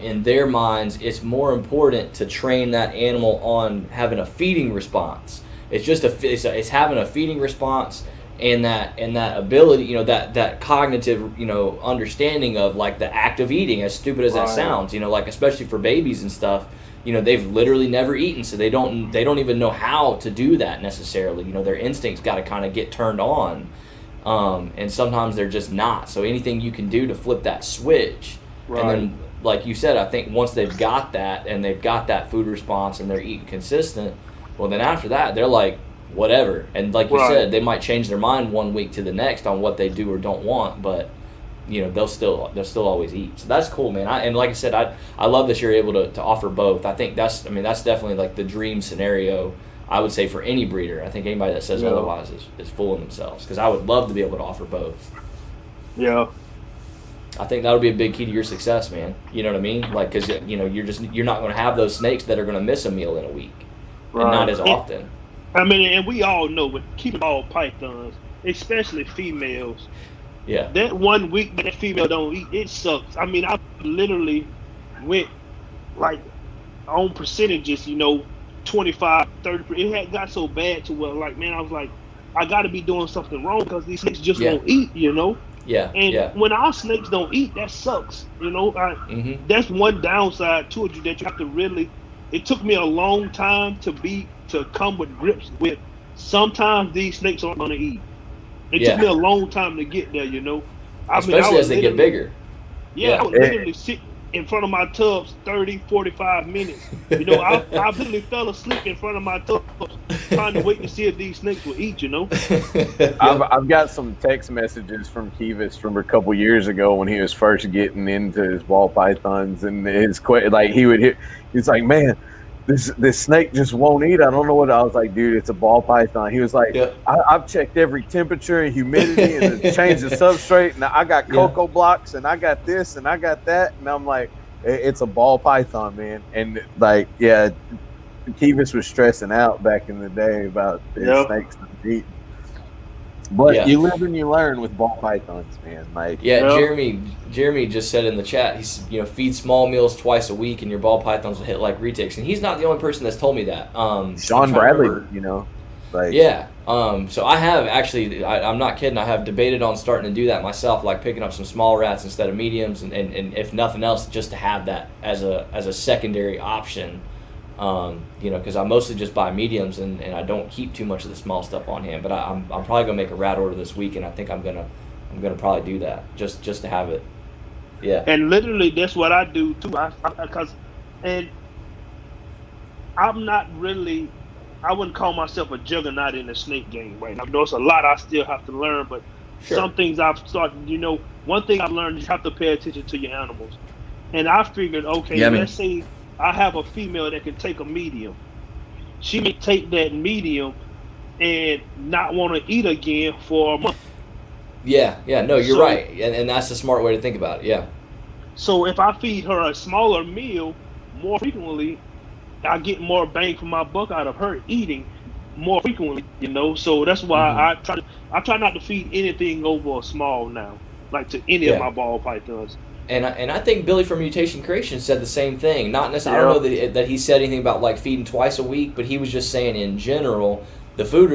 In their minds, it's more important to train that animal on having a feeding response. It's having a feeding response, and that ability, that cognitive, understanding of like the act of eating, as stupid as that sounds, like especially for babies and stuff. They've literally never eaten, so they don't even know how to do that necessarily. Their instincts got to kind of get turned on, and sometimes they're just not. So anything you can do to flip that switch, Right. and then like you said, I think once they've got that and they've got that food response and they're eating consistent, well then after that they're like whatever. And like you Right. said, they might change their mind one week to the next on what they do or don't want, but they'll still always eat. So that's cool, man. And like I said, I love that you're able to offer both. I think that's definitely like the dream scenario. I would say for any breeder. I think anybody that says Yeah. otherwise is fooling themselves, because I would love to be able to offer both. Yeah. I think that'll be a big key to your success, man. You know what I mean? Like, because you're not going to have those snakes that are going to miss a meal in a week, and not as often. I mean, and we all know with keeping ball pythons, especially females, Yeah. that 1 week that female don't eat, it sucks. I mean, I literally went like on percentages, 25, 30%. It had got so bad to where, like, man, I was like, I got to be doing something wrong because these snakes just won't eat, Yeah. And yeah. when our snakes don't eat, that sucks, Mm-hmm. That's one downside to it that you have to really. It took me a long time to come with grips with. Sometimes these snakes aren't going to eat. It took me a long time to get there, Especially as they get bigger. Yeah, I would literally sit in front of my tubs 30, 45 minutes. I literally fell asleep in front of my tubs trying to wait to see if these snakes would eat, I've got some text messages from Kevis from a couple years ago when he was first getting into his ball pythons, and he's like, man, this snake just won't eat. I don't know what. I was like, dude, it's a ball python. He was like, I've checked every temperature and humidity and changed the substrate, and I got cocoa blocks and I got this and I got that, and I'm like, it's a ball python, man. And like, Kevis was stressing out back in the day about the snakes not eating. But you live and you learn with ball pythons, man. Like, Jeremy just said in the chat, he's feed small meals twice a week, and your ball pythons will hit like retics. And he's not the only person that's told me that. Sean Bradley, So I have actually, I'm not kidding. I have debated on starting to do that myself, like picking up some small rats instead of mediums, and if nothing else, just to have that as a secondary option. Because I mostly just buy mediums, and I don't keep too much of the small stuff on hand. But I'm probably gonna make a rat order this week, and I think I'm gonna probably do that just to have it. Yeah. And literally, that's what I do too. And I'm not really. I wouldn't call myself a juggernaut in the snake game right now. There's a lot I still have to learn, but some things I've started. One thing I've learned is you have to pay attention to your animals. And I figured, let's say I have a female that can take a medium. She may take that medium and not want to eat again for a month. Yeah, no, you're right. And that's the smart way to think about it, yeah. So if I feed her a smaller meal more frequently, I get more bang for my buck out of her eating more frequently, So that's why I try not to feed anything over a small now, like to any of my ball pythons. And I think Billy from Mutation Creation said the same thing. Not necessarily, I don't know that he said anything about like feeding twice a week, but he was just saying in general, the food,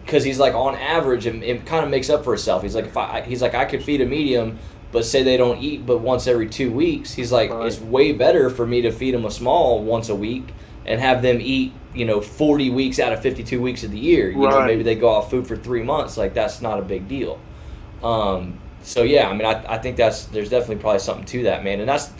because he's like on average, it kind of makes up for itself. He's like, I could feed a medium, but say they don't eat but once every 2 weeks. He's like, it's way better for me to feed them a small once a week and have them eat, 40 weeks out of 52 weeks of the year. Maybe they go off food for 3 months. Like, that's not a big deal. So yeah, I think there's definitely probably something to that, man, and that's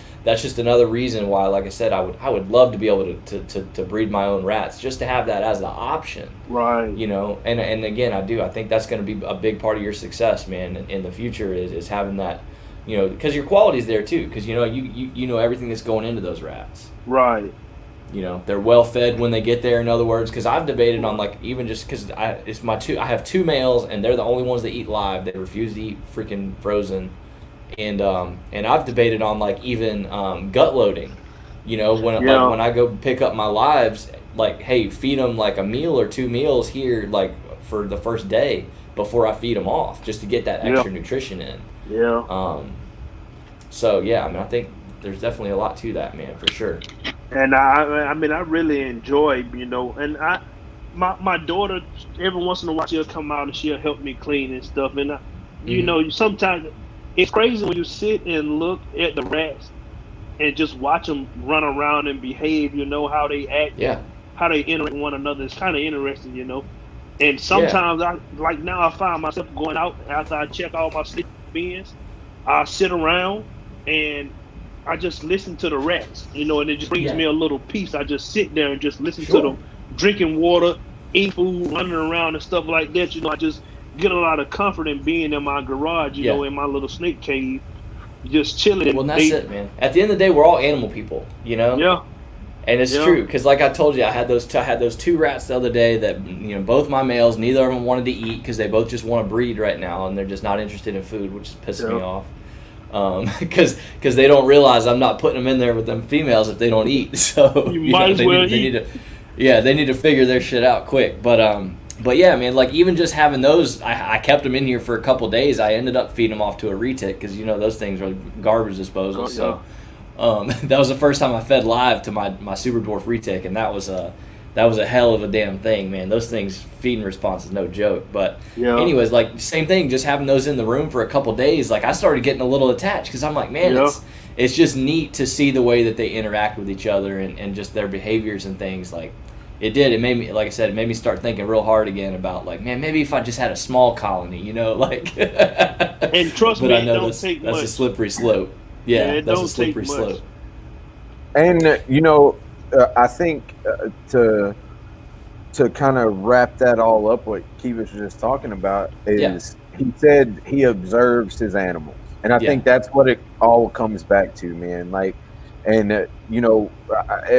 just another reason why, like I said, I would love to be able to breed my own rats, just to have that as the option, right? And again, I think that's going to be a big part of your success, man, in the future is having that, because your quality's there too, because you know everything that's going into those rats, right? They're well fed when they get there. In other words, because I've debated on like even just because I have 2 males and they're the only ones that eat live. They refuse to eat freaking frozen, and I've debated on like even gut loading. When I go pick up my lives, like, hey, feed them like a meal or 2 meals here, like for the first day before I feed them off, just to get that extra nutrition in. Yeah. So yeah, I think there's definitely a lot to that, man, for sure. And I really enjoy, and my daughter, every once in a while she'll come out and she'll help me clean and stuff. And sometimes it's crazy when you sit and look at the rats and just watch them run around and behave. How they act, how they interact with one another. It's kind of interesting, And sometimes now I find myself going out after I check all my sleep bins. I sit around and I just listen to the rats, and it just brings me a little peace. I just sit there and just listen to them drinking water, eating food, running around and stuff like that. I just get a lot of comfort in being in my garage, in my little snake cave, just chilling. Well, and that's it, man. At the end of the day, we're all animal people, Yeah. And it's true, because like I told you, I had those two rats the other day that both my males, neither of them wanted to eat because they both just want to breed right now, and they're just not interested in food, which is pissing me off. Because they don't realize I'm not putting them in there with them females if they don't eat. So you might as well eat. They need to figure their shit out quick. But yeah, man, like even just having those, I kept them in here for a couple days. I ended up feeding them off to a retic because those things are garbage disposal. So that was the first time I fed live to my super dwarf retic, and that was a hell of a damn thing, man. Those things, feeding response is no joke. But anyways, like same thing, just having those in the room for a couple days, like I started getting a little attached because I'm like, man, it's just neat to see the way that they interact with each other and just their behaviors and things. Like it made me, like I said, it made me start thinking real hard again about like, man, maybe if I just had a small colony, like. And trust me, I know it don't take much. That's a slippery slope. Yeah, it that's don't a slippery take much. slope. And I think to kind of wrap that all up, what Kevis was just talking about is he said he observes his animals, and I think that's what it all comes back to, man. Like, and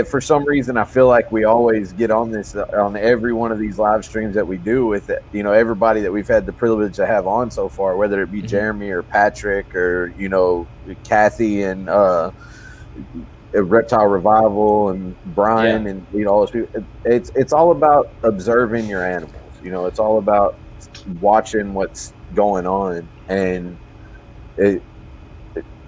for some reason I feel like we always get on this on every one of these live streams that we do with everybody that we've had the privilege to have on so far, whether it be Jeremy or Patrick or Kathy and Reptile Revival and Brian and all those people. It's all about observing your animals. It's all about watching what's going on, and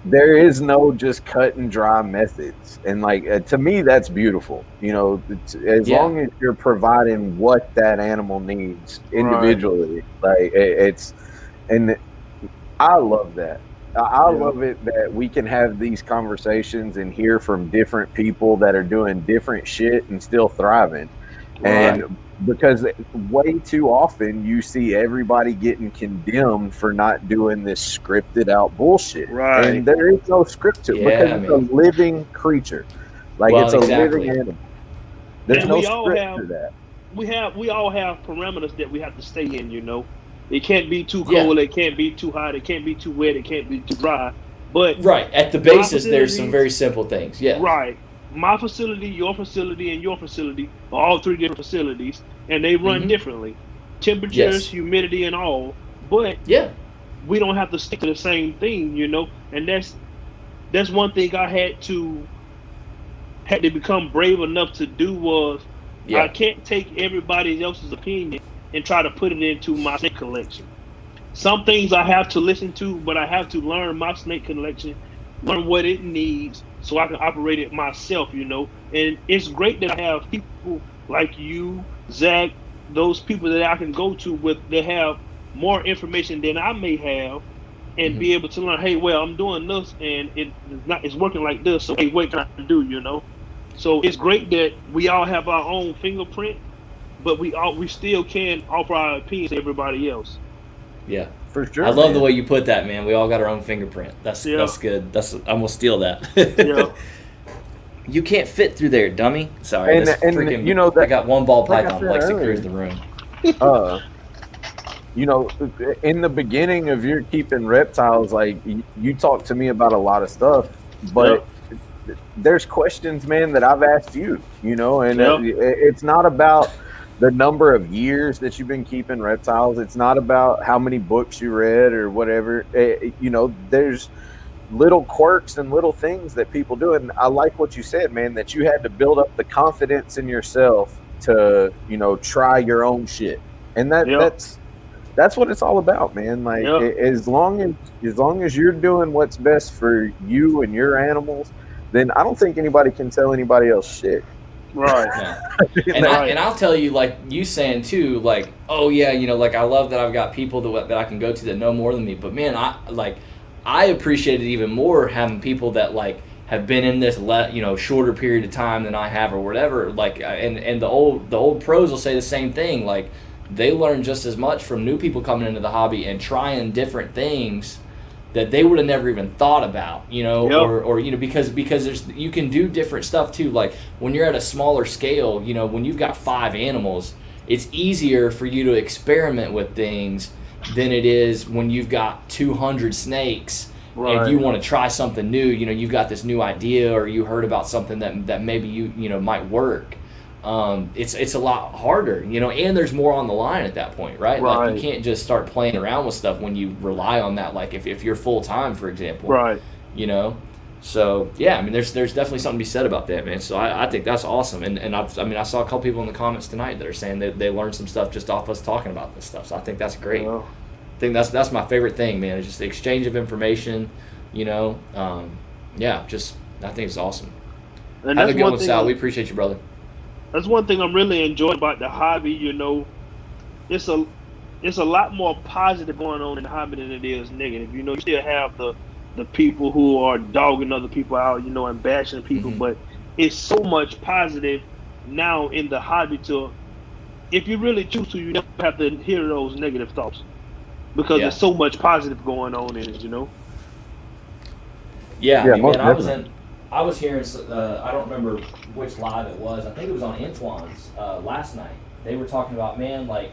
there is no just cut and dry methods. And like to me, that's beautiful. As long as you're providing what that animal needs individually, like and I love that. I love it that we can have these conversations and hear from different people that are doing different shit and still thriving. Right. And because way too often you see everybody getting condemned for not doing this scripted out bullshit. Right. And there is no script to it because it's a living creature. Like it's a living animal. There's no script to that. We all have parameters that we have to stay in, It can't be too cold, it can't be too hot, it can't be too wet, it can't be too dry. But at the basis, there's some very simple things. Yeah. Right. My facility, your facility, and your facility are all three different facilities, and they run differently. Temperatures, humidity, and all. But we don't have to stick to the same thing, And that's one thing I had to become brave enough to do was I can't take everybody else's opinion and try to put it into my snake collection. Some things I have to listen to, but I have to learn my snake collection, learn what it needs so I can operate it myself, And it's great that I have people like you, Zach, those people that I can go to that have more information than I may have and be able to learn, hey, well, I'm doing this and it's working like this, so hey, what can I do, So it's great that we all have our own fingerprint, but we still can offer our opinions to everybody else. Yeah, for sure. I love the way you put that, man. We all got our own fingerprint. That's good. I'm gonna steal that. Yeah. You can't fit through there, dummy. Sorry, and I got one ball python that likes to cruise the room. In the beginning of your keeping reptiles, like you talked to me about a lot of stuff, but there's questions, man, that I've asked you, and it's not about the number of years that you've been keeping reptiles. It's not about how many books you read or whatever. There's little quirks and little things that people do. And I like what you said, man, that you had to build up the confidence in yourself to, try your own shit. And that's what it's all about, man. Like as long as you're doing what's best for you and your animals, then I don't think anybody can tell anybody else shit. Right. Yeah. And I'll tell you, like you saying too, like, oh yeah, like I love that I've got people that I can go to that know more than me. But man, I appreciate it even more having people that like have been in this shorter period of time than I have or whatever. Like, and the old pros will say the same thing. Like, they learn just as much from new people coming into the hobby and trying different things that they would have never even thought about, you know, Yep. or you know, because you can do different stuff too. Like when you're at a smaller scale, you know, when you've got 5 animals, it's easier for you to experiment with things than it is when you've got 200 snakes and you want to try something new. You know, you've got this new idea, or you heard about something that maybe you know might work. It's a lot harder, you know, and there's more on the line at that point, right? Like you can't just start playing around with stuff when you rely on that. Like if you're full time, for example, Right. you know. So yeah, I mean, there's definitely something to be said about that, man. So I think that's awesome, and I saw a couple people in the comments tonight that are saying that they learned some stuff just off us talking about this stuff. So I think that's great. Yeah. I think that's my favorite thing, man. It's just the exchange of information, you know. Yeah, just I think it's awesome. And Have a that's good one one, thing. Sal. We appreciate you, brother. That's one thing I'm really enjoying about the hobby. You know, it's a lot more positive going on in the hobby than it is negative. You know, you still have the people who are dogging other people out, you know, and bashing people, Mhm. but it's so much positive now in the hobby to, if you really choose to, you never have to hear those negative thoughts because Yeah. there's so much positive going on in it, you know. Yeah, Yeah, I mean, most man, definitely. I was hearing, I don't remember which live it was. I think it was on Antoine's last night. They were talking about, man, like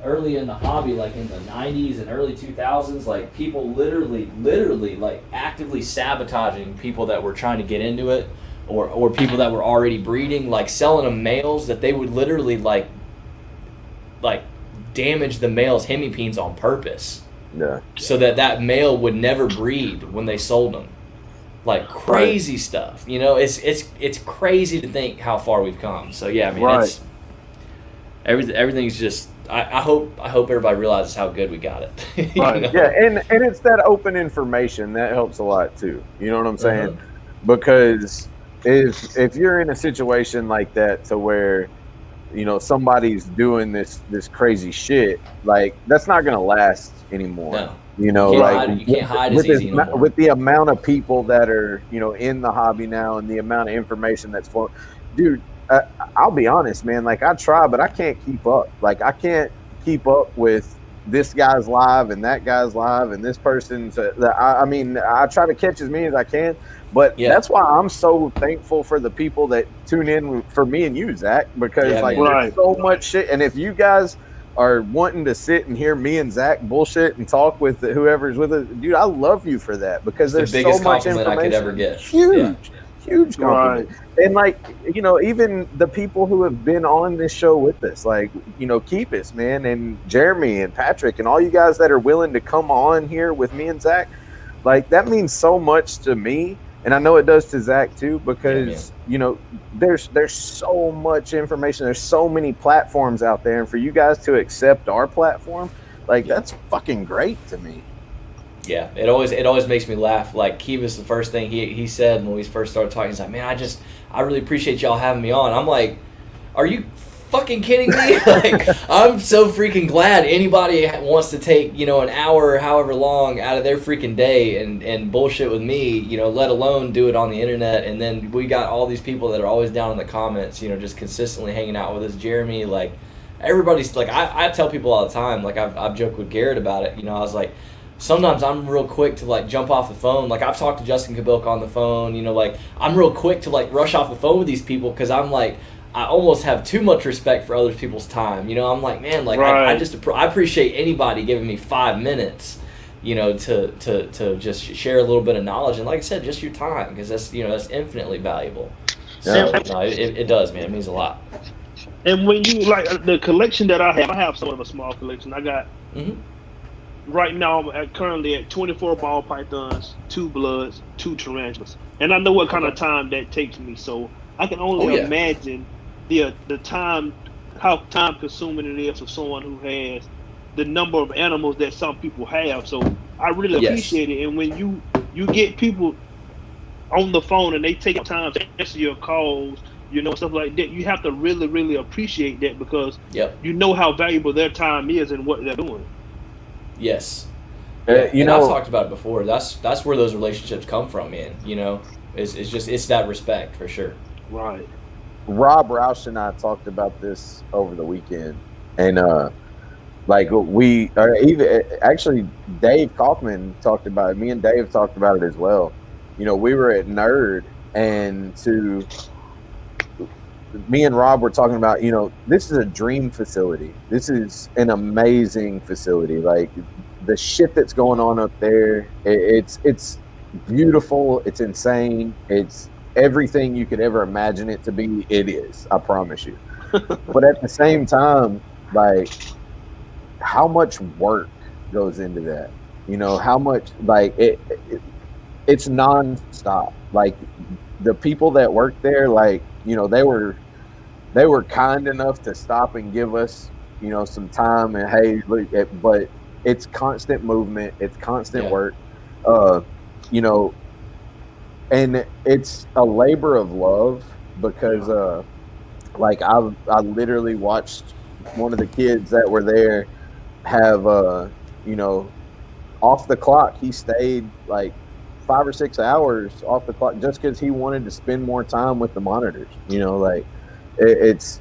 early in the hobby, like in the 90s and early 2000s, like people literally like actively sabotaging people that were trying to get into it, or people that were already breeding, like selling them males that they would literally like damage the male's hemipenes on purpose Yeah. so that male would never breed when they sold them. Like crazy stuff, you know. It's crazy to think how far we've come. So yeah, I mean, it's everything's just. I hope everybody realizes how good we got it. You Right. know? Yeah, and it's that open information that helps a lot too. You know what I'm saying? Uh-huh. Because if you're in a situation like that to where, you know, somebody's doing this crazy shit, like that's not gonna last anymore. No. You know, You can't like hide- you can't hide with as easy this- no more. with the amount of people that are, you know, in the hobby now and the amount of information that's for, dude. I'll be honest, man. Like I try, but I can't keep up. Like I can't keep up with this guy's live and that guy's live and this person's. I mean, I try to catch as many as I can, but Yeah. that's why I'm so thankful for the people that tune in for me and you, Zach, because Yeah, like man. there's so much shit. And if you guys are wanting to sit and hear me and Zach bullshit and talk with whoever's with us, dude, I love you for that because It's the there's biggest so much compliment I information. could ever get. Huge compliment. Right. And like, you know, even the people who have been on this show with us, like, you know, Kevis, man, and Jeremy and Patrick and all you guys that are willing to come on here with me and Zach, like that means so much to me. And I know it does to Zach too, because you know, there's so much information, there's so many platforms out there, and for you guys to accept our platform, like that's fucking great to me. Yeah, it always makes me laugh. Like Kevis, the first thing he said when we first started talking, he's like, "Man, I really appreciate y'all having me on." I'm like, "Are you fucking kidding me?" Like, I'm so freaking glad anybody wants to take, you know, an hour or however long out of their freaking day and bullshit with me, you know, let alone do it on the internet. And then we got all these people that are always down in the comments, you know, just consistently hanging out with us. Jeremy, like everybody's like, I tell people all the time, like I've joked with Garrett about it, you know, I was like, sometimes I'm real quick to like jump off the phone. Like I've talked to Justin Kabilka on the phone, you know, like I'm real quick to like rush off the phone with these people because I'm like, I almost have too much respect for other people's time. You know, I'm like, man, like I appreciate anybody giving me 5 minutes, you know, to just share a little bit of knowledge. And like I said, just your time, because that's, you know, that's infinitely valuable. So no, it does, man. It means a lot. And when you like the collection that I have somewhat of a small collection. I got right now I'm currently at 24 ball pythons, 2 bloods, 2 tarantulas, and I know what kind of time that takes me. So I can only imagine the time, how time consuming it is for someone who has the number of animals that some people have. So I really appreciate it. And when you get people on the phone and they take time to answer your calls, you know, stuff like that, you have to really, really appreciate that because you know how valuable their time is and what they're doing. Yes. You know, I've talked about it before. That's where those relationships come from, man. You know, it's that respect for sure. Right. Rob Roush and I talked about this over the weekend. And like we or even actually Dave Kaufman talked about it. Me and Dave talked about it as well. You know, we were at Nerd, and me and Rob were talking about, you know, this is a dream facility. This is an amazing facility. Like the shit that's going on up there, it's beautiful. It's insane. It's everything you could ever imagine it to be. It is. I promise you. But at the same time, like how much work goes into that? You know, how much like it's nonstop. Like the people that work there, like, you know, they were kind enough to stop and give us, you know, some time and hey, look but it's constant movement, it's constant work. You know, and it's a labor of love because like I literally watched one of the kids that were there have you know, off the clock he stayed like 5 or 6 hours off the clock just because he wanted to spend more time with the monitors. You know, like it's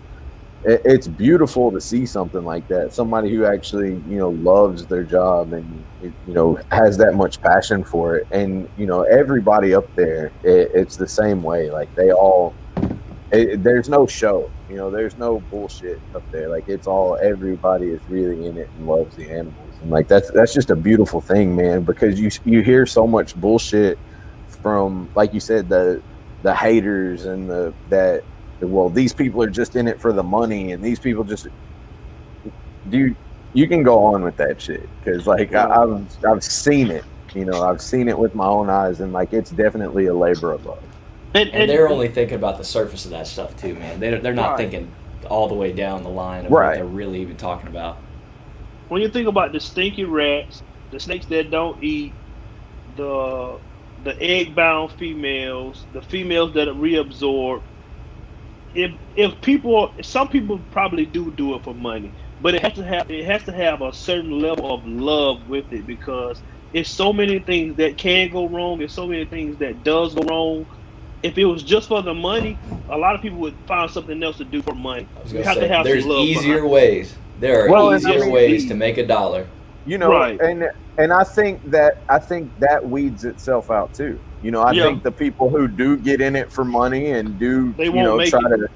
beautiful to see something like that. Somebody who actually, you know, loves their job and, you know, has that much passion for it. And, you know, everybody up there, it's the same way. Like they all, there's no show, you know, there's no bullshit up there. Like it's all, everybody is really in it and loves the animals. And like that's just a beautiful thing, man, because you hear so much bullshit from, like you said, the haters and that well, these people are just in it for the money and these people just, dude, you can go on with that shit because like I've seen it, you know, I've seen it with my own eyes, and like it's definitely a labor of love. And they're only thinking about the surface of that stuff too, man. They're not thinking all the way down the line of what they're really even talking about. When you think about the stinky rats, the snakes that don't eat, the egg-bound females, the females that reabsorb, if people, some people probably do it for money, but it has to have a certain level of love with it, because it's so many things that can go wrong. There's so many things that does go wrong. If it was just for the money, a lot of people would find something else to do for money. You have to have there's some love easier ways. There are easier ways to make $1. You know, and I think that weeds itself out too. You know, I think the people who do get in it for money and do, you know, try to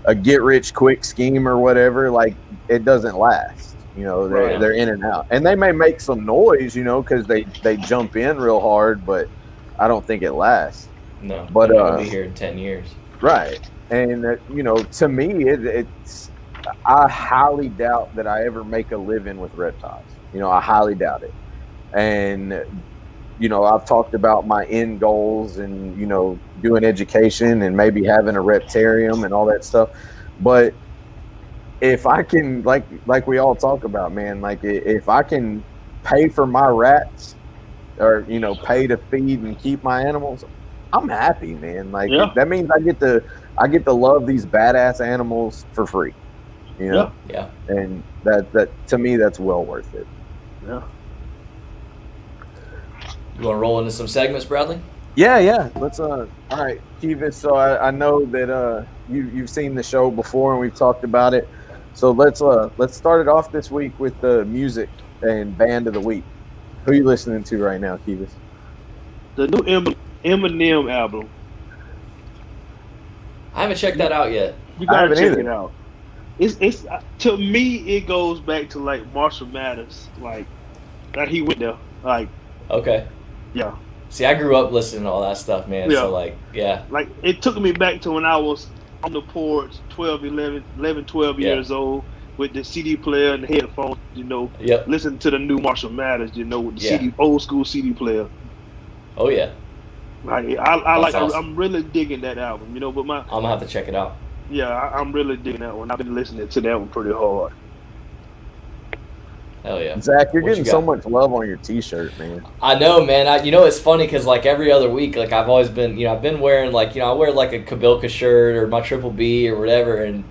a get rich quick scheme or whatever, like it doesn't last. You know, they're in and out, and they may make some noise, you know, because they jump in real hard, but I don't think it lasts. No, but I'll be here in 10 years. Right, and you know, to me, it's I highly doubt that I ever make a living with reptiles. You know, I highly doubt it. And, you know, I've talked about my end goals and, you know, doing education and maybe having a reptarium and all that stuff. But if I can, like we all talk about, man, like if I can pay for my rats or, you know, pay to feed and keep my animals, I'm happy, man. Like that means I get to love these badass animals for free. You know, and that to me, that's well worth it. Yeah. You want to roll into some segments, Bradley? Yeah. Let's. All right, Kevis. So I know that you've seen the show before and we've talked about it. So let's start it off this week with the music and band of the week. Who are you listening to right now, Kevis? The new Eminem album. I haven't checked that out yet. You gotta check it out. It's to me, it goes back to like Marshall Mathers, like that he went there, like. Okay. Yeah. See, I grew up listening to all that stuff, man. Yeah. So like, like it took me back to when I was on the porch, 12 years old, with the CD player and the headphones, you know, listening to the new Marshall Mathers, you know, with the CD, old school CD player. Oh yeah. Like I like. Awesome. I'm really digging that album, you know. But I'm gonna have to check it out. Yeah, I'm really digging that one. I've been listening to that one pretty hard. Hell yeah. Zach, you're getting so much love on your t-shirt, man. I know, man. You know, it's funny because like every other week, like I've always been, you know, I've been wearing like, you know, I wear like a Kabilka shirt or my Triple B or whatever. And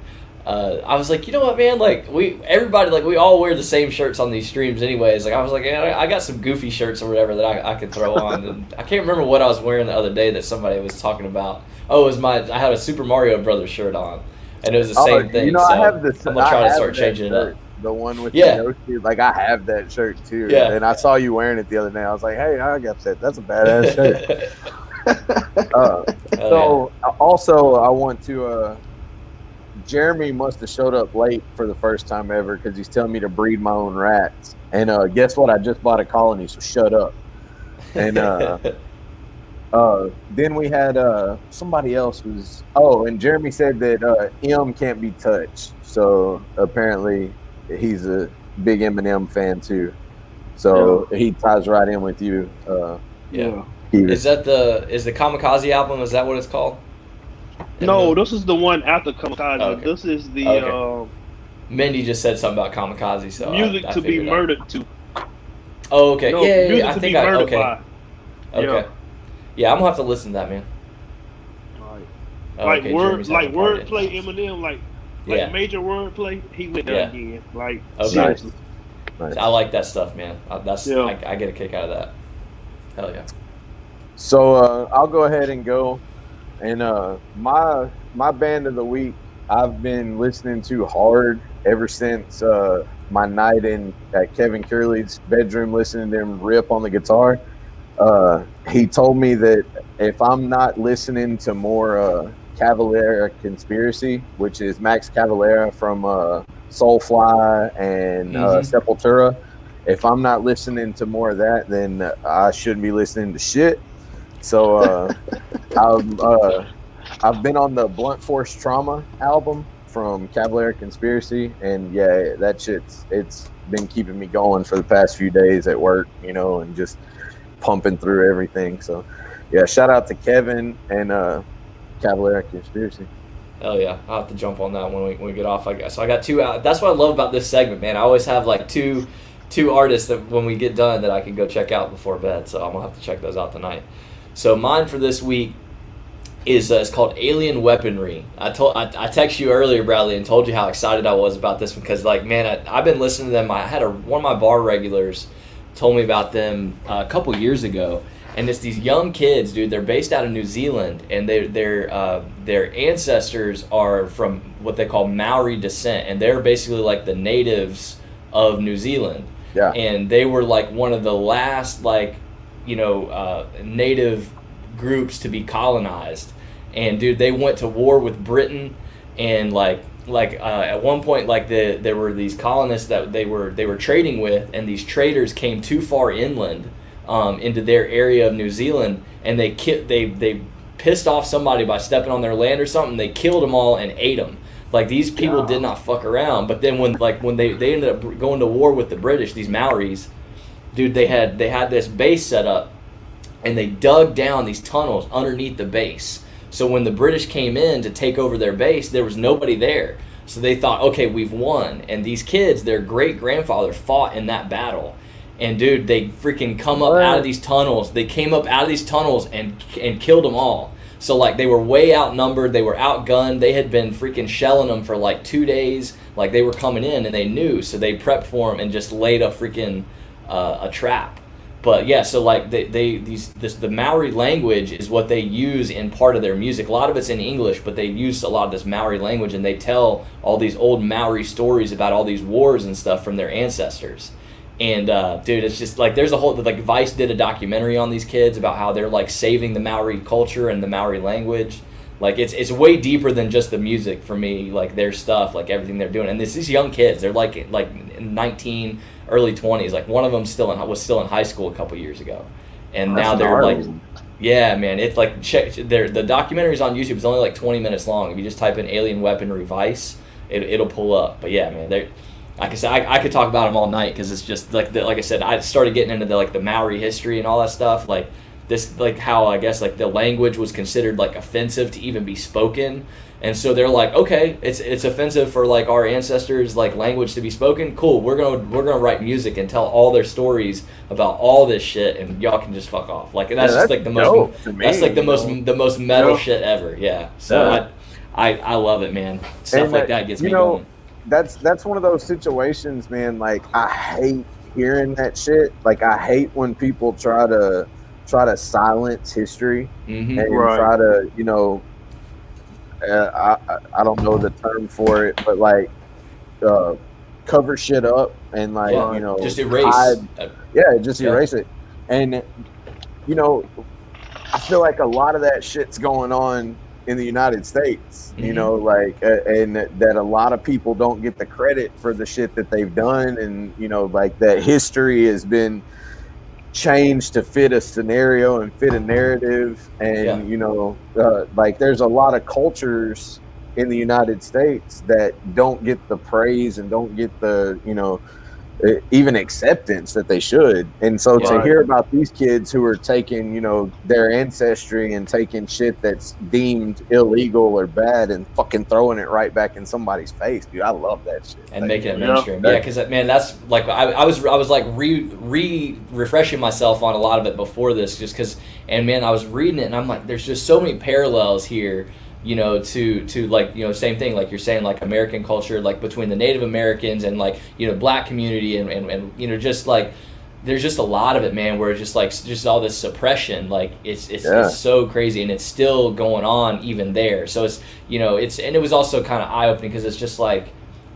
I was like, you know what, man, like we all wear the same shirts on these streams anyways. Like I was like, yeah, I got some goofy shirts or whatever that I could throw on. And I can't remember what I was wearing the other day that somebody was talking about. Oh, it was I had a Super Mario Brothers shirt on, and it was the same thing. You know, so I have this. I'm gonna try to start changing it up. the one with Yeah. the Yoshi. Like I have that shirt too. Yeah. And I saw you wearing it the other day. I was like, hey, I got that. That's a badass shirt. So also I want to Jeremy must have showed up late for the first time ever because he's telling me to breed my own rats. And guess what? I just bought a colony, so shut up. And then we had somebody else was and Jeremy said that M can't be touched. So apparently he's a big Eminem fan too. So he ties right in with you. Yeah. Is the Kamikaze album? Is that what it's called? No, this is the one after Kamikaze. Okay. This is the Mindy just said something about Kamikaze, so music I to be figured murdered to. Oh, okay. No, yeah, music I to think be murdered okay. by. Okay. Yeah, I'm gonna have to listen to that, man. Like okay, wordplay, Eminem, like major wordplay. He went there again. Like seriously. Nice. I like that stuff, man. I get a kick out of that. Hell yeah. So I'll go ahead and go. And my band of the week, I've been listening to hard ever since my night at Kevin Curley's bedroom listening to him rip on the guitar. He told me that if I'm not listening to more Cavalera Conspiracy, which is Max Cavalera from Soulfly and Sepultura, if I'm not listening to more of that, then I shouldn't be listening to shit. So I've been on the Blunt Force Trauma album from Cavalera Conspiracy, and yeah, that it's been keeping me going for the past few days at work, and just pumping through everything. So yeah, shout out to Kevin and Cavalera Conspiracy. Hell yeah, I'll have to jump on that when we get off, I guess. So I got two out. That's what I love about this segment, man. I always have like two artists that when we get done that I can go check out before bed, so I'm gonna have to check those out tonight. So mine for this week is it's called Alien Weaponry. I texted you earlier, Bradley, and told you how excited I was about this because, like, man, I've been listening to them. I had one of my bar regulars told me about them a couple years ago, and it's these young kids, dude. They're based out of New Zealand, and their ancestors are from what they call Maori descent, and they're basically like the natives of New Zealand. Yeah. And they were like one of the last native groups to be colonized, and dude, they went to war with Britain, and at one point, like there were these colonists that they were trading with, and these traders came too far inland into their area of New Zealand, and they pissed off somebody by stepping on their land or something. They killed them all and ate them. Like, these people did not fuck around. But then when they ended up going to war with the British, these Maoris, dude, they had this base set up, and they dug down these tunnels underneath the base. So when the British came in to take over their base, there was nobody there. So they thought, okay, we've won. And these kids, their great-grandfather fought in that battle. And dude, they freaking come up out of these tunnels. They came up out of these tunnels and killed them all. So like, they were way outnumbered. They were outgunned. They had been freaking shelling them for like 2 days. Like, they were coming in, and they knew. So they prepped for them and just laid a freaking a trap. But yeah, so like the Maori language is what they use in part of their music. A lot of it's in English, but they use a lot of this Maori language, and they tell all these old Maori stories about all these wars and stuff from their ancestors. And dude, it's just like, there's a whole, like, Vice did a documentary on these kids about how they're like saving the Maori culture and the Maori language. Like, it's way deeper than just the music for me, like their stuff, like everything they're doing. And these young kids, they're like 19, early 20s. Like, one of them was still in high school a couple years ago, and now they're like, yeah, man, it's like, check the documentary's on YouTube. It's only like 20 minutes long. If you just type in Alien Weaponry Vice, it'll pull up. But yeah, man, they're, like I said, I could talk about them all night, because it's just like like I said, I started getting into the Maori history and all that stuff. Like this, like how I guess like the language was considered like offensive to even be spoken, and so they're like, okay, it's offensive for like our ancestors' like language to be spoken. Cool, we're gonna write music and tell all their stories about all this shit, and y'all can just fuck off. Like, and that's just like the most the most metal shit ever. Yeah. So I love it, man. Stuff like that gets me going. That's one of those situations, man. Like, I hate hearing that shit. Like, I hate when people try to silence history and try to, I don't know the term for it, but like cover shit up and like Yeah. you know Just erase. hide. Yeah, just Yeah. erase it. And you know, I feel like a lot of that shit's going on in the United States. You Mhm. know, like and that a lot of people don't get the credit for the shit that they've done, and you know, like that history has been changed to fit a scenario and fit a narrative. And Yeah. you know, like there's a lot of cultures in the United States that don't get the praise and don't get the, you know, even acceptance that they should. And so to Right. hear about these kids who are taking, you know, their ancestry and taking shit that's deemed illegal or bad and fucking throwing it right back in somebody's face, dude, I love that shit. And Like, making it Yeah. mainstream. Yeah, because man, that's like I was like refreshing myself on a lot of it before this, just because. And man, I was reading it and I'm like, there's just so many parallels here, you know, to like, you know, same thing like you're saying, like American culture, like between the Native Americans and like, you know, black community and you know, just like there's just a lot of it, man, where it's just like just all this suppression, like it's so crazy, and it's still going on even there. So it's, you know, it's, and it was also kind of eye opening because it's just like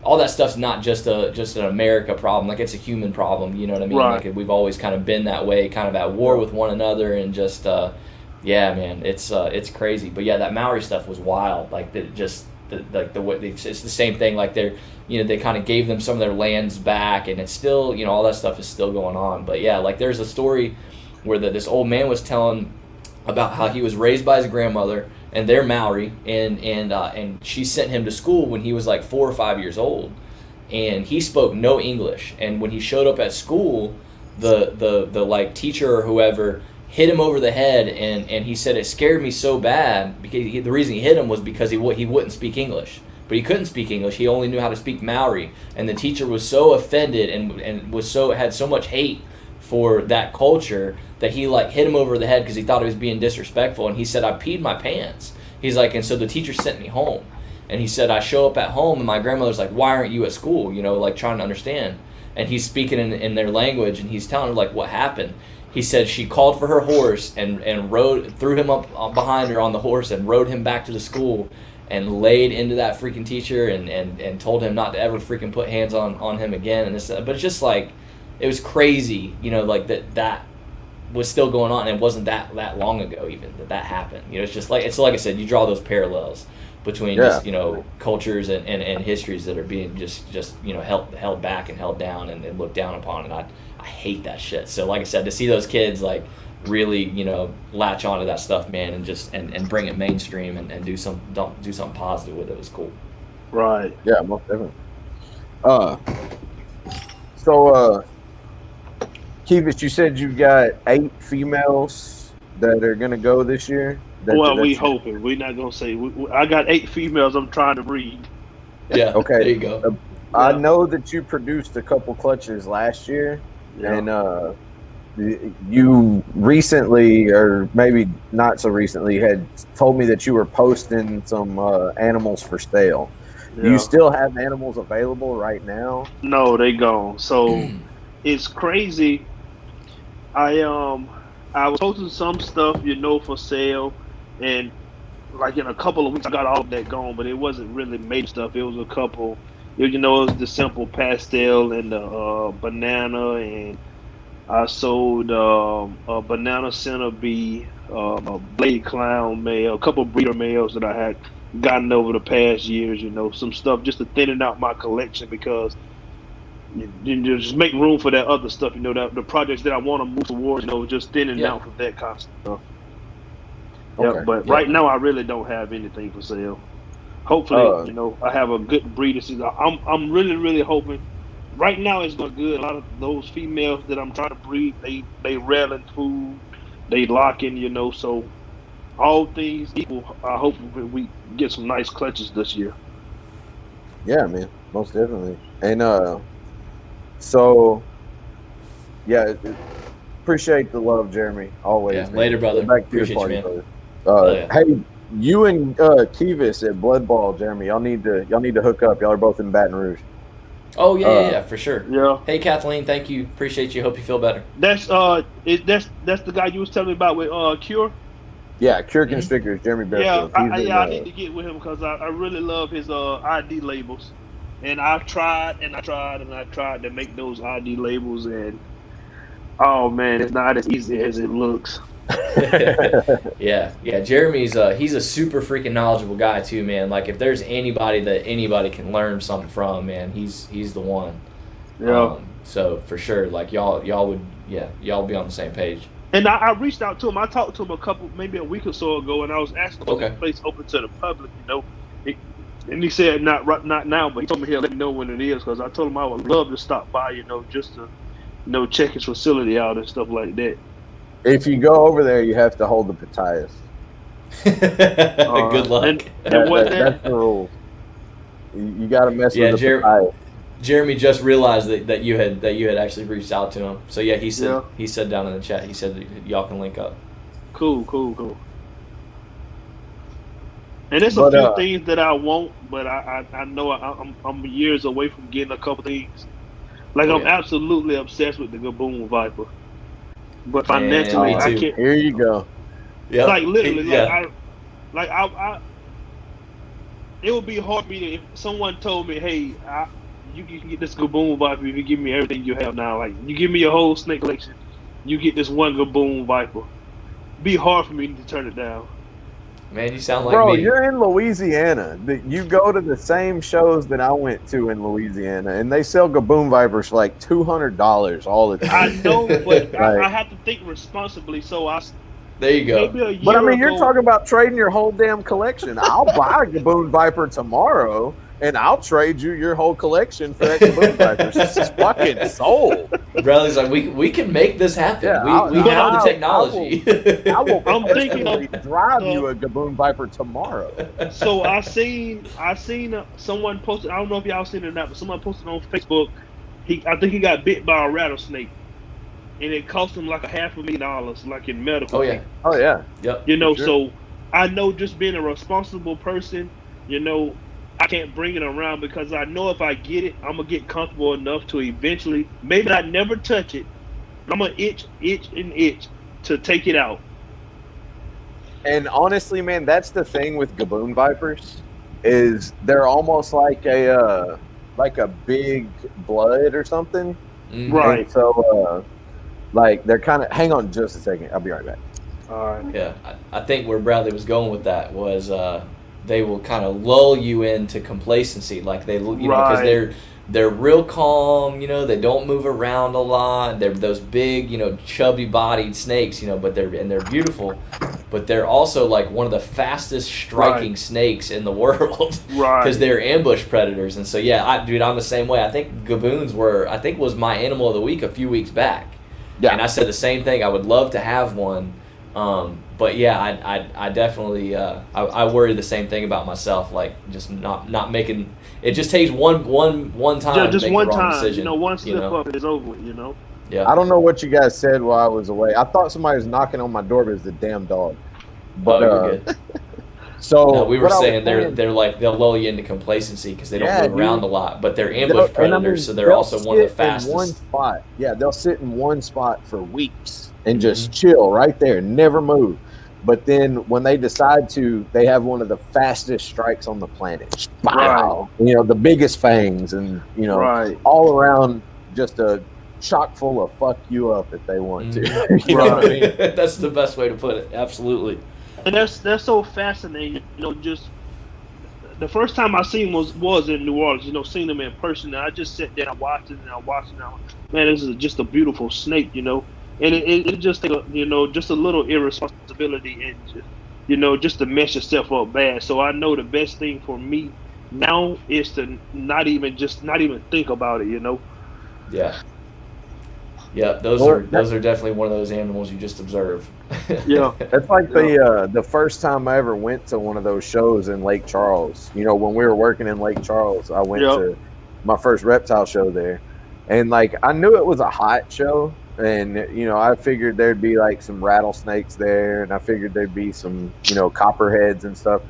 all that stuff's not just an America problem, like it's a human problem, you know what I mean? Right. Like we've always kind of been that way, kind of at war with one another, and just yeah, man, it's crazy. But yeah, that Maori stuff was wild. Like like the way it's the same thing. Like they're, you know, they kind of gave them some of their lands back, and it's still, you know, all that stuff is still going on. But yeah, like there's a story where this old man was telling about how he was raised by his grandmother, and they're Maori, and she sent him to school when he was like 4 or 5 years old, and he spoke no English. And when he showed up at school, the like teacher or whoever hit him over the head, and he said it scared me so bad because the reason he hit him was because he wouldn't speak English. But he couldn't speak English. He only knew how to speak Maori, and the teacher was so offended and had so much hate for that culture that he like hit him over the head because he thought he was being disrespectful. And he said, I peed my pants. He's like, and so the teacher sent me home. And he said, I show up at home and my grandmother's like, why aren't you at school? You know, like trying to understand. And he's speaking in their language, and he's telling her like what happened. He said she called for her horse and threw him up behind her on the horse and rode him back to the school and laid into that freaking teacher and told him not to ever freaking put hands on him again. And this, but it's just like, it was crazy, you know, like that was still going on, and it wasn't that long ago even that happened. You know, it's like I said, you draw those parallels between just, you know, cultures and histories that are being just you know held back and held down and looked down upon, and I hate that shit. So like I said, to see those kids like really, you know, latch onto that stuff, man, and just and bring it mainstream and do something positive with it was cool. Right. Yeah, most definitely. So Kevis, you said you've got 8 females that are gonna go this year. Well, we hoping. We're not gonna say. I got 8 females I'm trying to breed. Yeah. Okay. There you go. I know that you produced a couple clutches last year, and you recently, or maybe not so recently, had told me that you were posting some animals for sale. Do you still have animals available right now? No, they gone. So it's crazy. I was posting some stuff, you know, for sale, and like in a couple of weeks I got all of that gone, but it wasn't really major stuff. It was a couple, you know, it was the simple pastel and the banana, and I sold a banana centipede, a blade clown male, a couple breeder males that I had gotten over the past years, you know, some stuff just to thinning out my collection because you just make room for that other stuff, you know, the projects that I want to move towards, you know, just thinning out for that kind of stuff. Okay. Yeah, but right now I really don't have anything for sale. Hopefully, you know, I have a good breeder season. I'm really hoping. Right now it's going good. A lot of those females that I'm trying to breed, they railing food, they locking, you know. So all things equal, I hope we get some nice clutches this year. Yeah, man, most definitely. And so yeah, appreciate the love, Jeremy. Always. Yeah, man. later, brother. Back to your Appreciate party, you, man. brother. Hey, you and Kevis at BloodBall, Jeremy, y'all need to hook up. Y'all are both in Baton Rouge. Oh yeah, for sure. Yeah. Hey Kathleen, thank you. Appreciate you. Hope you feel better. That's the guy you was telling me about with Cure. Yeah, Cure Constrictors, Jeremy Bearfield. Yeah, I need to get with him because I really love his ID labels, And I tried to make those ID labels, and oh man, it's not as easy as it looks. Yeah. Jeremy's he's a super freaking knowledgeable guy too, man. Like if there's anybody that anybody can learn something from, man, he's the one. Yeah. So for sure, like y'all would y'all be on the same page. And I reached out to him. I talked to him maybe a week or so ago, and I was asking if the place open to the public, and he said not now, but he told me he'll let me know when it is, because I told him I would love to stop by, just to, check his facility out and stuff like that. If you go over there, you have to hold the pitayas. Good luck. And that's the rules. You got to mess with the pitayas. Jeremy just realized that you had actually reached out to him. So yeah, he said down in the chat, he said that y'all can link up. Cool. And there's a few things that I want, but I know I'm years away from getting a couple things. Like I'm absolutely obsessed with the Gaboon Viper, but financially I can't. Here you go. Yeah. Like literally, it would be hard for me if someone told me, "Hey, you can get this Gaboon Viper if you give me everything you have now. Like you give me your whole snake collection, you get this one Gaboon Viper." Be hard for me to turn it down. Man, you sound like Bro, me. you're in Louisiana. You go to the same shows that I went to in Louisiana, and they sell Gaboon Vipers for like $200 all the time. I know, but I have to think responsibly. So there you go. But I mean, you're talking about trading your whole damn collection. I'll buy a Gaboon Viper tomorrow, and I'll trade you your whole collection for that Gaboon Viper. This is fucking sold. Bradley's like, we can make this happen. Yeah, we have the technology. I will I'm thinking of drive you a Gaboon Viper tomorrow. So I seen someone posted. I don't know if y'all seen it or not, but someone posted on Facebook. I think he got bit by a rattlesnake, and it cost him like $500,000, like in medical. Oh yeah. Yep. Sure. So I know, just being a responsible person, I can't bring it around, because I know if I get it, I'm gonna get comfortable enough to eventually, maybe I never touch it, but I'm gonna itch to take it out. And honestly, man, that's the thing with Gaboon Vipers, is they're almost like a big blood or something. Mm-hmm. Right. And so like they're kind of. Hang on just a second. I'll be right back. All right. Yeah, I think where Bradley was going with that was they will kind of lull you into complacency, like they, because they're real calm, they don't move around a lot. They're those big, chubby-bodied snakes, but they're beautiful, but they're also like one of the fastest striking snakes in the world, right? Because they're ambush predators. And so I'm the same way. I think Gaboons was my animal of the week a few weeks back, and I said the same thing. I would love to have one. But yeah, I definitely I worry the same thing about myself, like just not making it. Just takes one time, just to make one the wrong time, decision, one slip up is over with, Yeah. I don't know what you guys said while I was away. I thought somebody was knocking on my door, but it was the damn dog. But you're good. So no, we were saying they're like, they'll lull you into complacency because they don't move around a lot, but they're ambush predators, so they're also one of the fastest. In one spot. Yeah, they'll sit in one spot for weeks and just chill right there, never move. But then when they decide to, they have one of the fastest strikes on the planet. Wow. The biggest fangs, and all around just a chock full of fuck you up if they want to. You know what I mean? That's the best way to put it. Absolutely. And they're so fascinating. Just the first time I seen was in New Orleans. Seeing them in person. And I just sat there and watched it, man, this is just a beautiful snake. And it just take just a little irresponsibility and just to mess yourself up bad. So I know the best thing for me now is to not even think about it. Yeah. Yeah, those are definitely one of those animals you just observe. Yeah, that's like the first time I ever went to one of those shows in Lake Charles. When we were working in Lake Charles, I went to my first reptile show there, and like I knew it was a hot show. And, I figured there'd be like some rattlesnakes there, and I figured there'd be some, copperheads and stuff.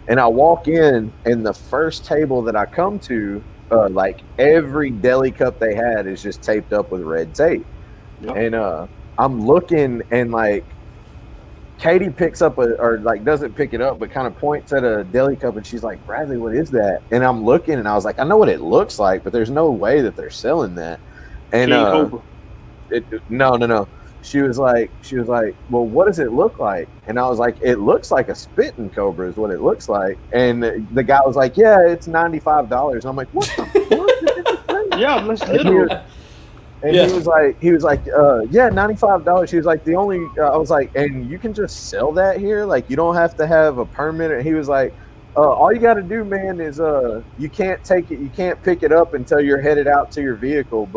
And I walk in, and the first table that I come to, like every deli cup they had is just taped up with red tape. Yep. And I'm looking, and like Katie picks up or like doesn't pick it up, but kind of points at a deli cup, and she's like, "Bradley, what is that?" And I'm looking, and I was like, "I know what it looks like, but there's no way that they're selling that." And King Cobra. no. She was like, "Well, what does it look like?" And I was like, "It looks like a spitting cobra is what it looks like." And the guy was like, "Yeah, it's $95." I'm like, "What the fuck?" Yeah, that's literal. And he was like, yeah, $95. He was like, I was like, and you can just sell that here? Like, you don't have to have a permit? And he was like, all you got to do, man, is you can't pick it up until you're headed out to your vehicle.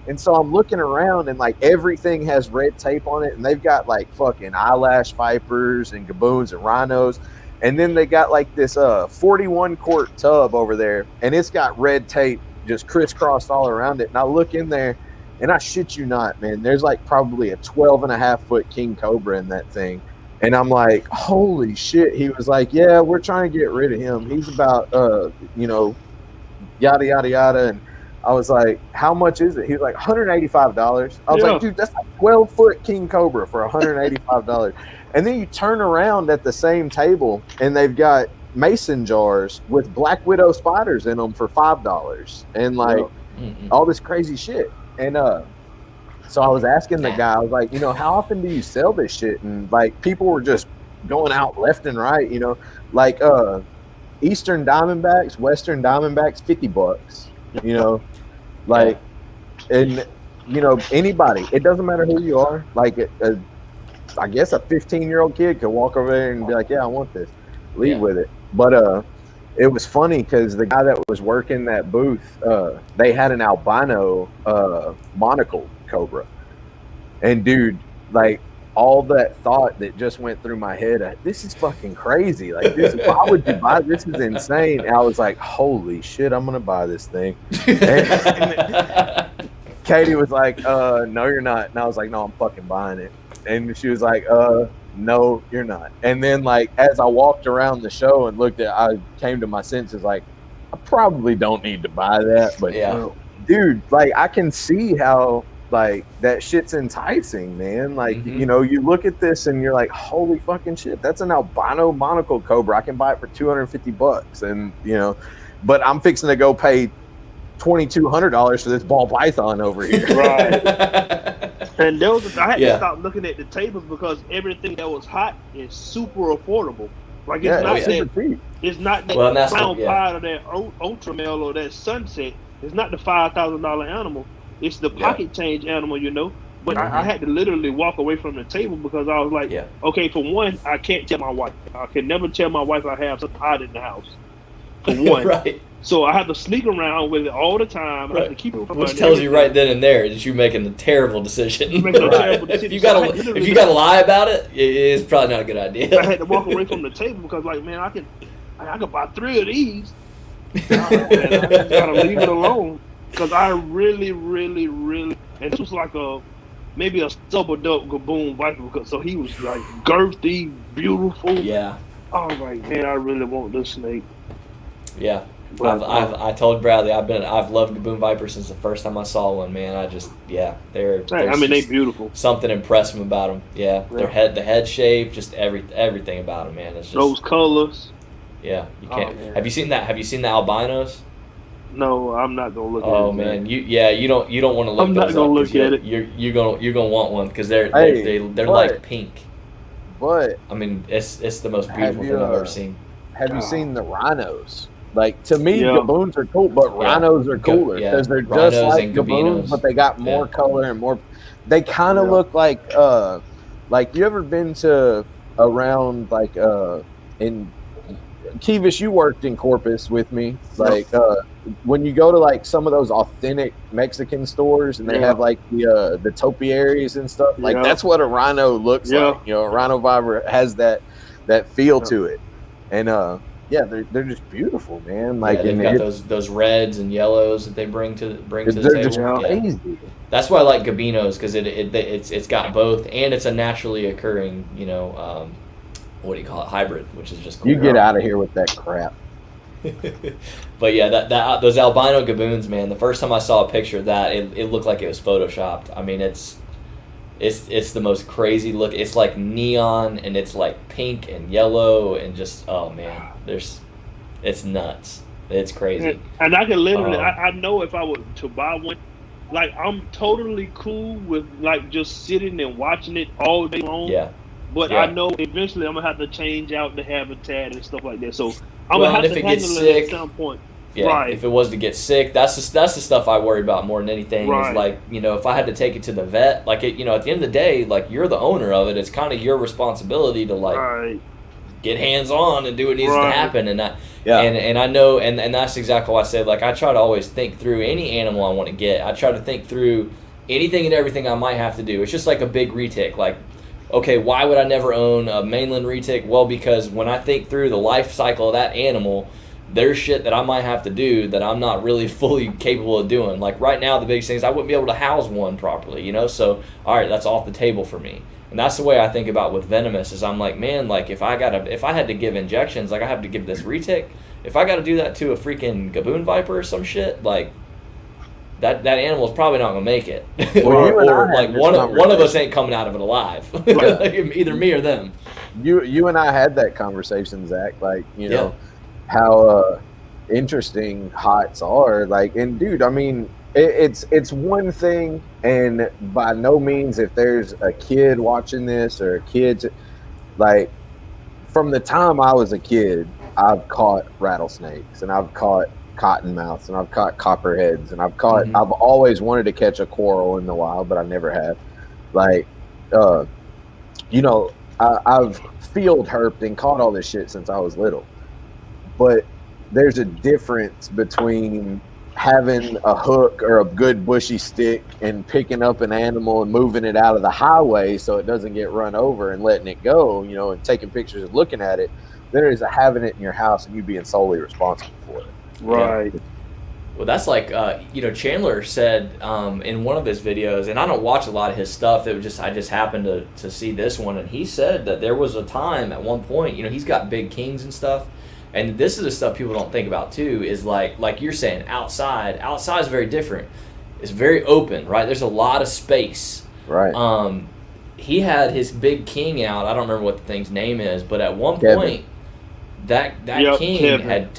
And so I'm looking around, and like everything has red tape on it, and they've got like fucking eyelash vipers and gaboons and rhinos. And then they got like this 41 quart tub over there, and it's got red tape just crisscrossed all around it. And I look in there, and I shit you not, man, there's like probably a 12.5-foot king cobra in that thing. And I'm like, holy shit. He was like, yeah, we're trying to get rid of him. He's about, yada, yada, yada. And I was like, how much is it? He was like, $185. I was like, dude, that's a 12-foot king cobra for $185. And then you turn around at the same table, and they've got mason jars with black widow spiders in them for $5. And like all this crazy shit. And so I was asking the guy, I was like, how often do you sell this shit? And like people were just going out left and right, like Eastern Diamondbacks, Western Diamondbacks, $50, like, and anybody, it doesn't matter who you are. Like I guess a 15-year-old kid could walk over there and be like, yeah, I want this, leave with it. But it was funny because the guy that was working that booth, they had an albino monocle cobra. And dude, like all that thought that just went through my head, this is fucking crazy. Like why would you buy this? Is insane. And I was like, holy shit, I'm gonna buy this thing. And Katie was like, no, you're not. And I was like, no, I'm fucking buying it. And she was like, no, you're not. And then like as I walked around the show and looked I came to my senses, like I probably don't need to buy that, but dude, like I can see how like that shit's enticing, man. Like you look at this and you're like, holy fucking shit, that's an albino monocle cobra. I can buy it for $250. And but I'm fixing to go pay $2,200 for this ball python over here. Right. And I had to stop looking at the tables because everything that was hot is super affordable. Like it's not that pound pie or that Ultramel or that Sunset. It's not the $5,000 animal. It's the pocket change animal, But I had to literally walk away from the table because I was like, okay, for one, I can't tell my wife. I can never tell my wife I have something hot in the house. For one. Right. So I have to sneak around with it all the time. I have to keep it from Which tells you right then and there that you're making a terrible decision. If you gotta lie about it, it's probably not a good idea. I had to walk away from the table because, like, man, I could buy 3 of these. I just gotta leave it alone because I really, really, really. And this was like maybe a sub-adult gaboon viper, so he was like girthy, beautiful. Yeah. I was like, man, I really want this snake. Yeah. I told Bradley I've loved gaboon vipers since the first time I saw one, man. They're they beautiful. Something impressive about them. Yeah, the head shape, just everything about them, man. It's just those colors. Yeah, you can't. Have you seen that? Have you seen the albinos? No, I'm not gonna look at it. Oh man, you don't want to look. I'm not gonna look at it. You're gonna want one because they're like pink. But I mean, it's the most beautiful thing I've ever seen. Have you seen the rhinos? Like, to me, gaboons are cool, but rhinos are cooler because they're just like gaboons, but they got more color and more. They kind of look like you ever been to around like in Kevis? You worked in Corpus with me, like when you go to like some of those authentic Mexican stores and they have like the topiaries and stuff. Like that's what a rhino looks like. A rhino viper has that feel to it, and they're just beautiful, man. Like they've got those reds and yellows that they bring to the table. They're just crazy. That's why I like gabinos because it's got both and it's a naturally occurring what do you call it, hybrid, which is just cool. You get out of here with that crap. But yeah, those albino gaboons, man. The first time I saw a picture of that, it looked like it was photoshopped. I mean, It's the most crazy look. It's like neon and it's like pink and yellow and just oh man, it's nuts. It's crazy. And I can literally, I know if I were to buy one, like I'm totally cool with like just sitting and watching it all day long. Yeah. But Yeah. I know eventually I'm gonna have to change out the habitat and stuff like that. So I'm Well, gonna and have if to it gets handle sick, it at some point. Yeah, Right. if it was to get sick, that's the stuff I worry about more than anything. Right. Is like, you know, if I had to take it to the vet, like it, you know, at the end of the day, like you're the owner of it. It's kind of your responsibility to like Right. get hands on and do what needs to Right. happen. And Yeah. and I know, and that's exactly why I said, like, I try to always think through any animal I want to get. I try to think through anything and everything I might have to do. It's just like a big retic. Like, okay, why would I never own a mainland retic? Well, because when I think through the life cycle of that animal, there's shit that I might have to do that I'm not really fully capable of doing. Like right now, the biggest thing is I wouldn't be able to house one properly, you know? So, all right, that's off the table for me. And that's the way I think about with venomous is I'm like, man, like if I had to give injections, like I have to give this retic, if I got to do that to a freaking gaboon viper or some shit, like that animal's probably not gonna make it. Well, or like one of us ain't coming out of it alive. Like, either me or them. You and I had that conversation, Zach. Like, you know, how interesting HOTS are. Like, and dude, I mean, it's one thing, and by no means, if there's a kid watching this or kids, like from the time I was a kid, I've caught rattlesnakes and I've caught cottonmouths and I've caught copperheads and I've always wanted to catch a coral in the wild, but I never have. Like, you know, I've field herped and caught all this shit since I was little. But there's a difference between having a hook or a good bushy stick and picking up an animal and moving it out of the highway so it doesn't get run over and letting it go, you know, and taking pictures and looking at it. There is having it in your house and you being solely responsible for it. Right. Yeah. Well, that's like, you know, Chandler said in one of his videos, and I don't watch a lot of his stuff. It was just I just happened to see this one, and he said that there was a time at one point, you know, he's got big kings and stuff, and this is the stuff people don't think about too. Is like you're saying, outside is very different. It's very open, right? There's a lot of space. Right. He had his big king out. I don't remember what the thing's name is, but at one Kevin. point, that king Kevin.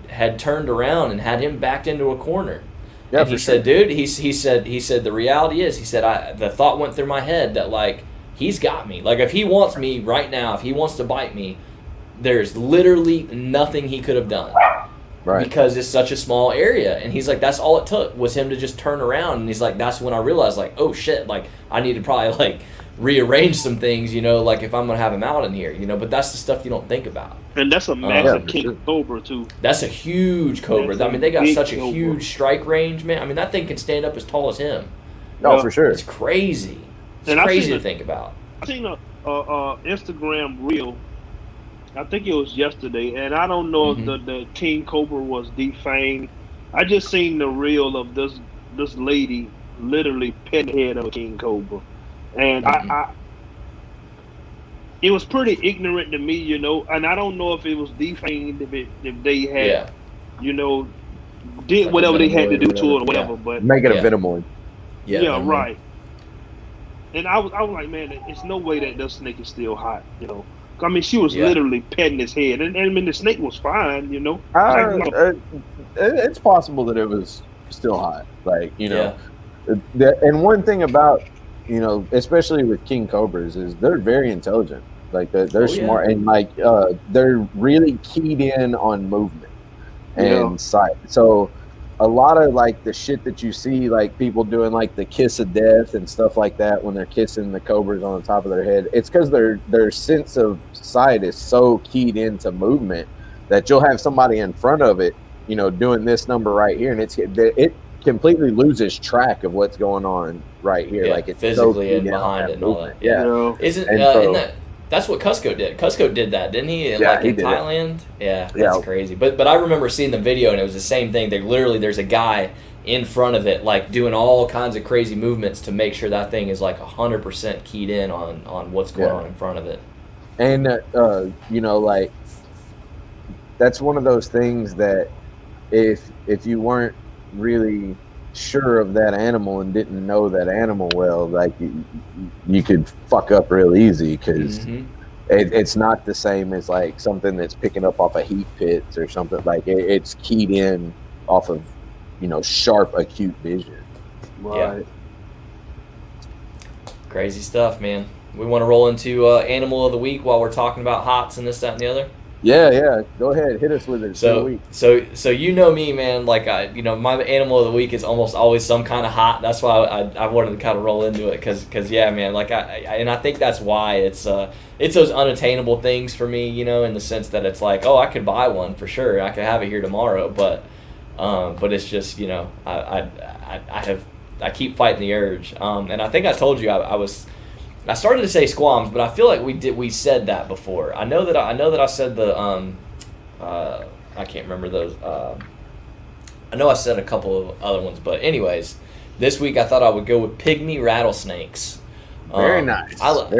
had turned around and had him backed into a corner. Yeah, and he for sure. said, dude, he said the reality is, he said, the thought went through my head that like he's got me. Like if he wants me right now, if he wants to bite me, there's literally nothing he could have done. Right. Because it's such a small area. And he's like, that's all it took was him to just turn around. And he's like, that's when I realized, like, oh shit, like I need to probably like rearrange some things, you know, like if I'm gonna have him out in here, you know. But that's the stuff you don't think about. And that's a massive Yeah, king sure. cobra too. That's a huge cobra. That's I mean, they got big such a cobra. huge strike range, man. I mean, that thing can stand up as tall as him. No, Yeah. for sure. It's crazy. It's And I've crazy seen to think about. I seen a Instagram reel. I think it was yesterday, and I don't know if the king cobra was defanged. I just seen the reel of this lady literally pet the head of a king cobra, and I it was pretty ignorant to me, you know. And I don't know if it was defanged, if they had, you know, did Like whatever a they had to do venomoid or to it or whatever. whatever. But Make it Yeah. a venomoid. yeah, right. And I was like, man, it's no way that this snake is still hot, you know. I mean, she was literally petting his head, and I mean, the snake was fine, you know. It's possible that it was still hot, like, you know. And one thing about, you know, especially with king cobras, is they're very intelligent. Like they're smart, and like they're really keyed in on movement and sight. So a lot of like the shit that you see, like people doing like the kiss of death and stuff like that when they're kissing the cobras on the top of their head, it's because their sense of sight is so keyed into movement that you'll have somebody in front of it, you know, doing this number right here, and it completely loses track of what's going on right here. Like it's physically so and behind it and all that. Yeah. Isn't that's what Cusco did. Cusco did that, didn't he? In Thailand? Yeah, that's crazy. But I remember seeing the video, and it was the same thing. There's a guy in front of it, like doing all kinds of crazy movements to make sure that thing is like 100% keyed in on what's going on in front of it. And you know, like that's one of those things that if you weren't really sure of that animal and didn't know that animal well, like you could fuck up real easy because Mm-hmm. it's not the same as like something that's picking up off of heat pits or something. Like it's keyed in off of, sharp, acute vision. Right. Crazy stuff, man. We want to roll into animal of the week while we're talking about hots and this, that, and the other. Yeah. Go ahead, hit us with it for the So, week. so you know me, man. Like my animal of the week is almost always some kind of hot. That's why I wanted to kind of roll into it, cause yeah, man. Like I think that's why it's those unattainable things for me, in the sense that it's like, oh, I could buy one for sure. I could have it here tomorrow, but it's just I keep fighting the urge. And I think I told you I started to say squams, but I feel like we said that before. I know that I said the I can't remember those. I know I said a couple of other ones, but anyways, this week I thought I would go with pygmy rattlesnakes. Very nice. I've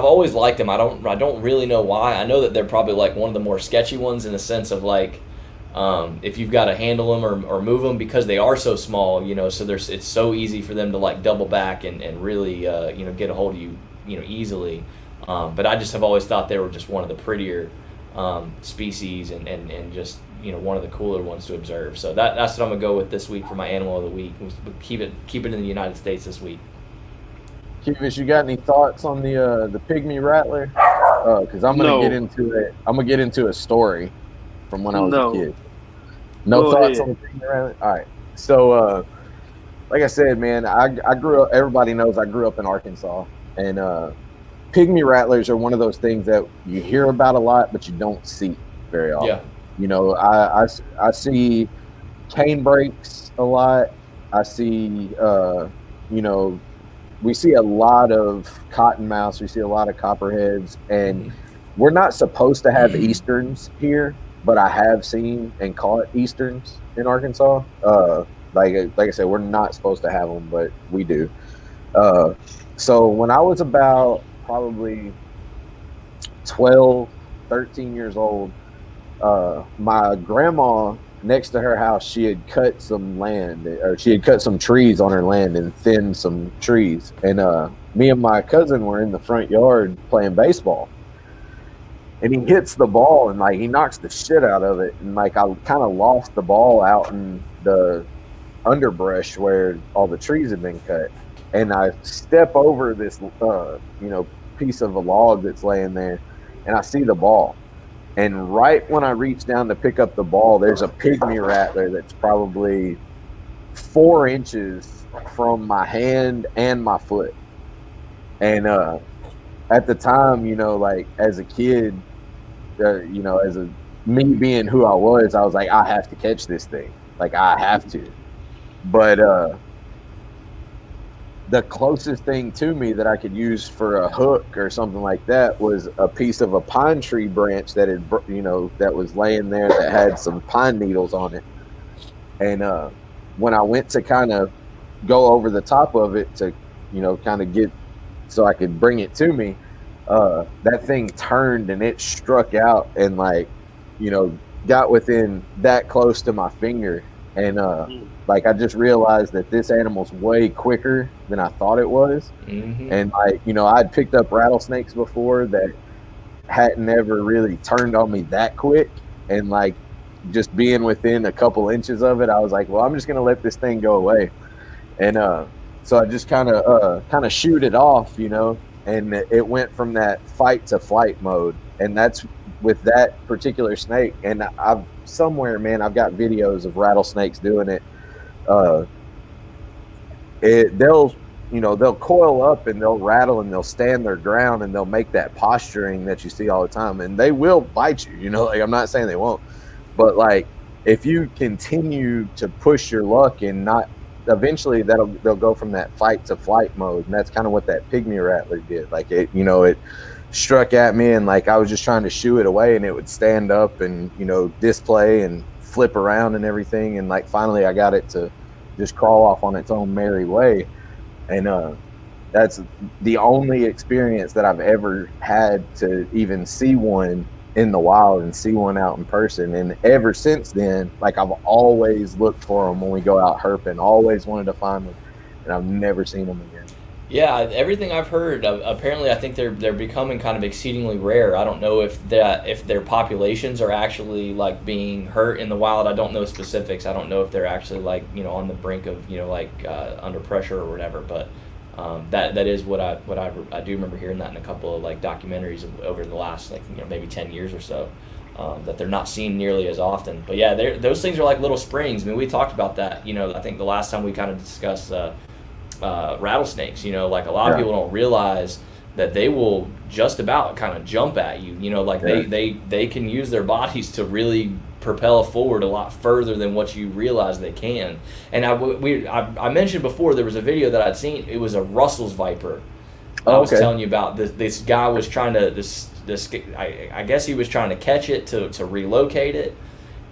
always liked them. I don't really know why. I know that they're probably like one of the more sketchy ones in the sense of like if you've got to handle them or move them because they are so small, so it's so easy for them to like double back and really get a hold of you easily. But I just have always thought they were just one of the prettier species and just one of the cooler ones to observe. So that's what I'm gonna go with this week for my animal of the week. We'll keep it in the United States this week. Kevis, you got any thoughts on the pygmy rattler? Because I'm gonna get into it. I'm gonna get into a story from when I was a kid. No Go thoughts ahead. on the pygmy rattler? All right. So, like I said, man, I grew up. Everybody knows I grew up in Arkansas, and pygmy rattlers are one of those things that you hear about a lot, but you don't see very often. Yeah. I see cane brakes a lot. I see, we see a lot of cottonmouths. We see a lot of copperheads, and we're not supposed to have easterns here, but I have seen and caught easterns in Arkansas. Like I said, we're not supposed to have them, but we do. So when I was about probably 12, 13 years old, my grandma next to her house, she had cut some land, or she had cut some trees on her land and thinned some trees. And me and my cousin were in the front yard playing baseball. And he hits the ball and like he knocks the shit out of it. And like I kind of lost the ball out in the underbrush where all the trees had been cut. And I step over this, piece of a log that's laying there, and I see the ball. And right when I reach down to pick up the ball, there's a pygmy rattler that's probably 4 inches from my hand and my foot. And at the time, like as a kid, me being who I was like, I have to catch this thing. Like I have to. But the closest thing to me that I could use for a hook or something like that was a piece of a pine tree branch that had, that was laying there that had some pine needles on it. And when I went to kind of go over the top of it to, kind of get so I could bring it to me, that thing turned and it struck out and like, got within that close to my finger. And like I just realized that this animal's way quicker than I thought it was. Mm-hmm. And like, I'd picked up rattlesnakes before that hadn't ever really turned on me that quick. And like just being within a couple inches of it, I was like, well, I'm just gonna let this thing go away. And so I just kind of shoot it off, and it went from that fight to flight mode. And that's with that particular snake. And I've got videos of rattlesnakes doing it. They'll coil up and they'll rattle and they'll stand their ground and they'll make that posturing that you see all the time, and they will bite you. Like I'm not saying they won't, but like if you continue to push your luck and not, eventually they'll go from that fight to flight mode. And that's kind of what that pygmy rattler did. Like it struck at me and like I was just trying to shoo it away, and it would stand up and display and flip around and everything. And like finally I got it to just crawl off on its own merry way. And that's the only experience that I've ever had to even see one in the wild and see one out in person. And ever since then, like I've always looked for them when we go out herping, always wanted to find them, and I've never seen them again. Yeah, everything I've heard, apparently, I think they're becoming kind of exceedingly rare. I don't know if their populations are actually like being hurt in the wild. I don't know specifics. I don't know if they're actually like on the brink of like under pressure or whatever. But that is what I do remember hearing that in a couple of like documentaries over the last like maybe 10 years or so. That they're not seen nearly as often. But yeah, those things are like little springs. I mean, we talked about that. I think the last time we kind of discussed. Rattlesnakes, like a lot of people don't realize that they will just about kind of jump at you, like they can use their bodies to really propel forward a lot further than what you realize they can. And I mentioned before there was a video that I'd seen. It was a Russell's viper. I was telling you about this guy was trying to I guess he was trying to catch it to relocate it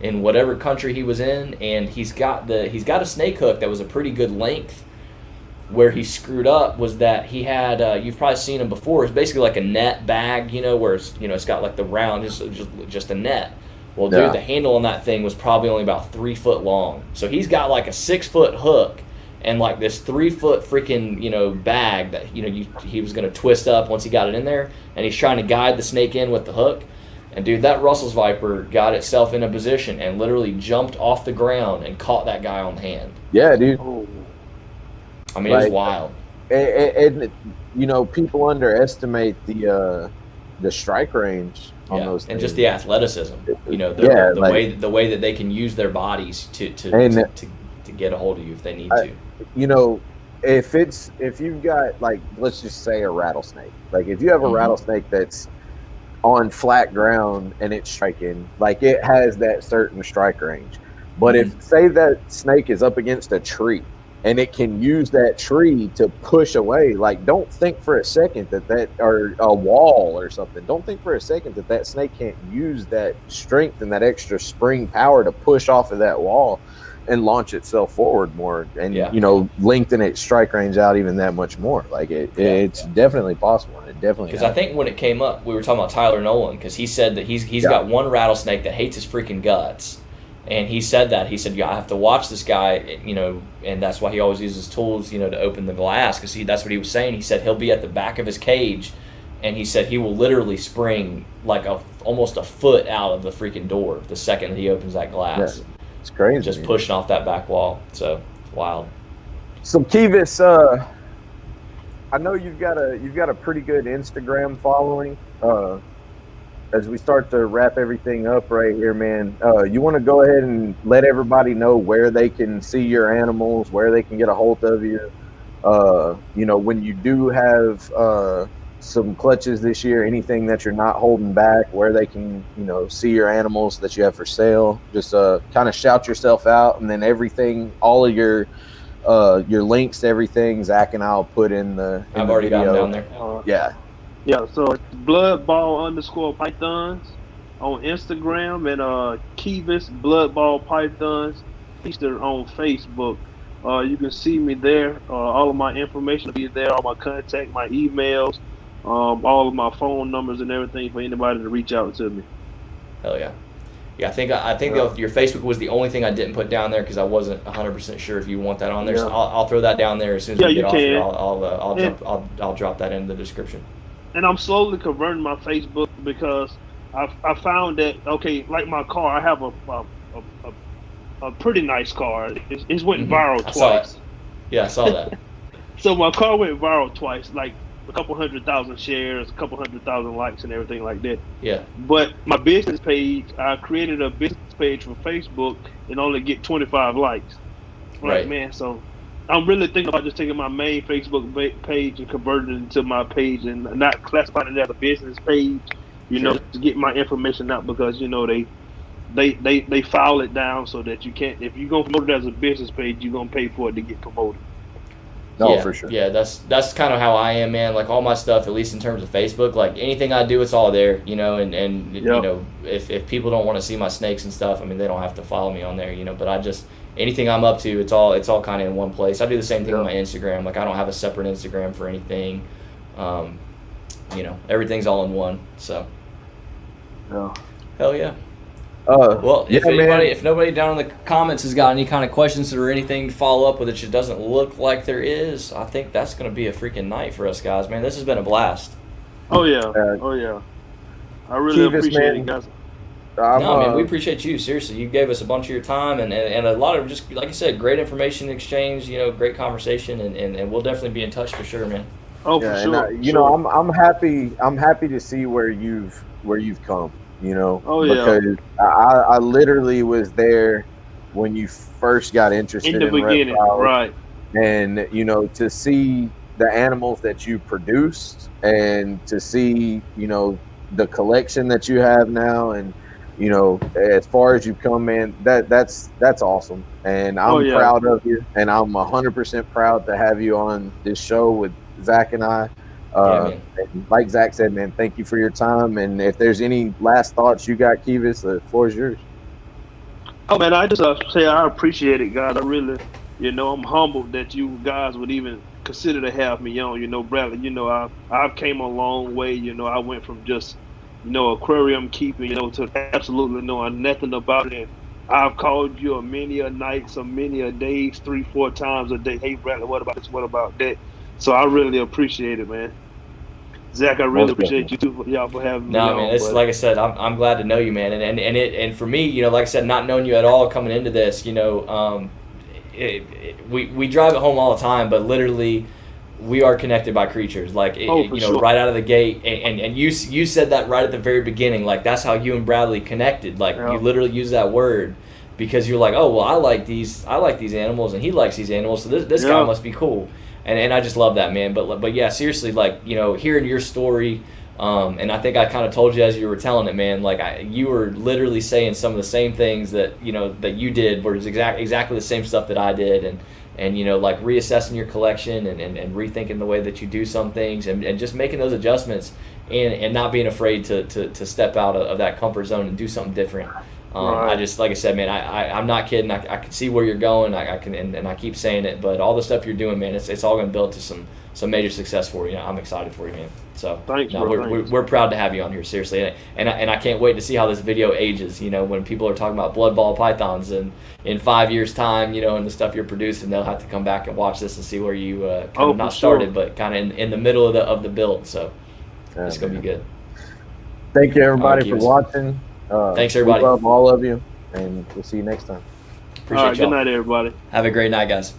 in whatever country he was in, and he's got a snake hook that was a pretty good length. Where he screwed up was that he had you've probably seen him before. It's basically like a net bag, where it's got like the round, just a net. Well, dude, the handle on that thing was probably only about 3 foot long. So he's got like a 6 foot hook and like this 3 foot freaking bag that he was gonna twist up once he got it in there, and he's trying to guide the snake in with the hook. And dude, that Russell's viper got itself in a position and literally jumped off the ground and caught that guy on the hand. Yeah, dude. I mean, it was wild. And people underestimate the strike range on those things. And just the athleticism. The way that they can use their bodies to get a hold of you if they need to. If you've got, like, let's just say a rattlesnake. Like if you have a rattlesnake that's on flat ground and it's striking, like it has that certain strike range. But if say that snake is up against a tree and it can use that tree to push away, like don't think for a second that or a wall or something, don't think for a second that snake can't use that strength and that extra spring power to push off of that wall and launch itself forward more and lengthen its strike range out even that much more. Like it's definitely possible. It definitely because I think when it came up, we were talking about Tyler Nolan, because he said that he's got one rattlesnake that hates his freaking guts. And he said that. He said, I have to watch this guy, and that's why he always uses tools, to open the glass, because that's what he was saying. He said he'll be at the back of his cage, and he said he will literally spring like almost a foot out of the freaking door the second that he opens that glass. Yeah, it's crazy. Just pushing off that back wall. So, it's wild. So, Kevis, I know you've got a pretty good Instagram following. As we start to wrap everything up right here, man, you want to go ahead and let everybody know where they can see your animals, where they can get a hold of you. When you do have some clutches this year, anything that you're not holding back, where they can, see your animals that you have for sale. Just kind of shout yourself out, and then everything, all of your links to everything, Zach and I'll put in the I've already got them down there. Yeah, so it's BloodBall_Pythons on Instagram and Kevis BloodBall Pythons. They're on Facebook. You can see me there. All of my information will be there. All my contact, my emails, all of my phone numbers and everything for anybody to reach out to me. Hell yeah. Yeah, I think your Facebook was the only thing I didn't put down there because I wasn't 100% sure if you want that on there. So I'll throw that down there as soon as we get off here. I'll drop that in the description. And I'm slowly converting my Facebook because I found that like my car, I have a pretty nice car. It's went viral twice. Yeah, I saw that. So my car went viral twice, like a couple 100,000 shares, a couple 100,000 likes, and everything like that. Yeah. But my business page, I created a business page for Facebook and only get 25 likes. Right, man. So I'm really thinking about just taking my main Facebook page and converting it into my page and not classifying it as a business page, to get my information out because, they file it down so that you can't, if you're going to promote it as a business page, you're going to pay for it to get promoted. No, for sure. Yeah, that's kind of how I am, man. Like all my stuff, at least in terms of Facebook, like anything I do, it's all there, and if people don't want to see my snakes and stuff, I mean, they don't have to follow me on there, but anything I'm up to, it's all kind of in one place. I do the same thing with my Instagram. Like I don't have a separate Instagram for anything. Everything's all in one. So. Yeah. Hell yeah. Well, If nobody down in the comments has got any kind of questions or anything to follow up with, it just doesn't look like there is. I think that's going to be a freaking night for us guys, man. This has been a blast. Oh yeah. Oh yeah. I really Kevis, appreciate man. it, guys. No, man, we appreciate you. Seriously, you gave us a bunch of your time and a lot of just, like I said, great information exchange. Great conversation, and we'll definitely be in touch for sure, man. Oh, for sure. And I'm happy. I'm happy to see where you've come. Oh yeah. Because I literally was there when you first got interested in the beginning, reptiles, right? And to see the animals that you produced, and to see the collection that you have now, and as far as you've come, man, that's awesome, and I'm proud of you, and I'm 100% proud to have you on this show with Zach and I. And like Zach said, man, thank you for your time. And if there's any last thoughts you got, Kevis, the floor is yours. Oh man, I just say I appreciate it, guys. I really, I'm humbled that you guys would even consider to have me on. Bradley, I've came a long way. I went from just aquarium keeping, to absolutely knowing nothing about it. I've called you many a nights, many a days, 3-4 times a day. Hey Bradley, what about this? What about that? So I really appreciate it, man. Zach, I really appreciate you too, y'all, for having me. No, man, it's like I said, I'm glad to know you, man, and for me, like I said, not knowing you at all coming into this, we drive it home all the time, but literally, we are connected by creatures, like sure. right out of the gate, and you said that right at the very beginning, like that's how you and Bradley connected, like you literally use that word because you're like, oh well, I like these animals, and he likes these animals, so this guy must be cool. And I just love that, man. But yeah, seriously, like, hearing your story, and I think I kind of told you as you were telling it, man, like you were literally saying some of the same things that, that you did, were exactly the same stuff that I did. And like reassessing your collection and rethinking the way that you do some things and just making those adjustments and not being afraid to step out of that comfort zone and do something different. Right. I just, like I said, man, I'm not kidding. I can see where you're going. I can, and I keep saying it, but all the stuff you're doing, man, it's all going to build to some major success for you. I'm excited for you, man. So thanks, we're proud to have you on here, seriously, and I can't wait to see how this video ages. When people are talking about BloodBall pythons and in 5 years' time, and the stuff you're producing, they'll have to come back and watch this and see where you kind of not started, but kind of in the middle of the build. So it's going to be good. Thank you, everybody, for watching. Thanks, everybody. We love all of you, and we'll see you next time. Appreciate y'all. Good night, everybody. Have a great night, guys.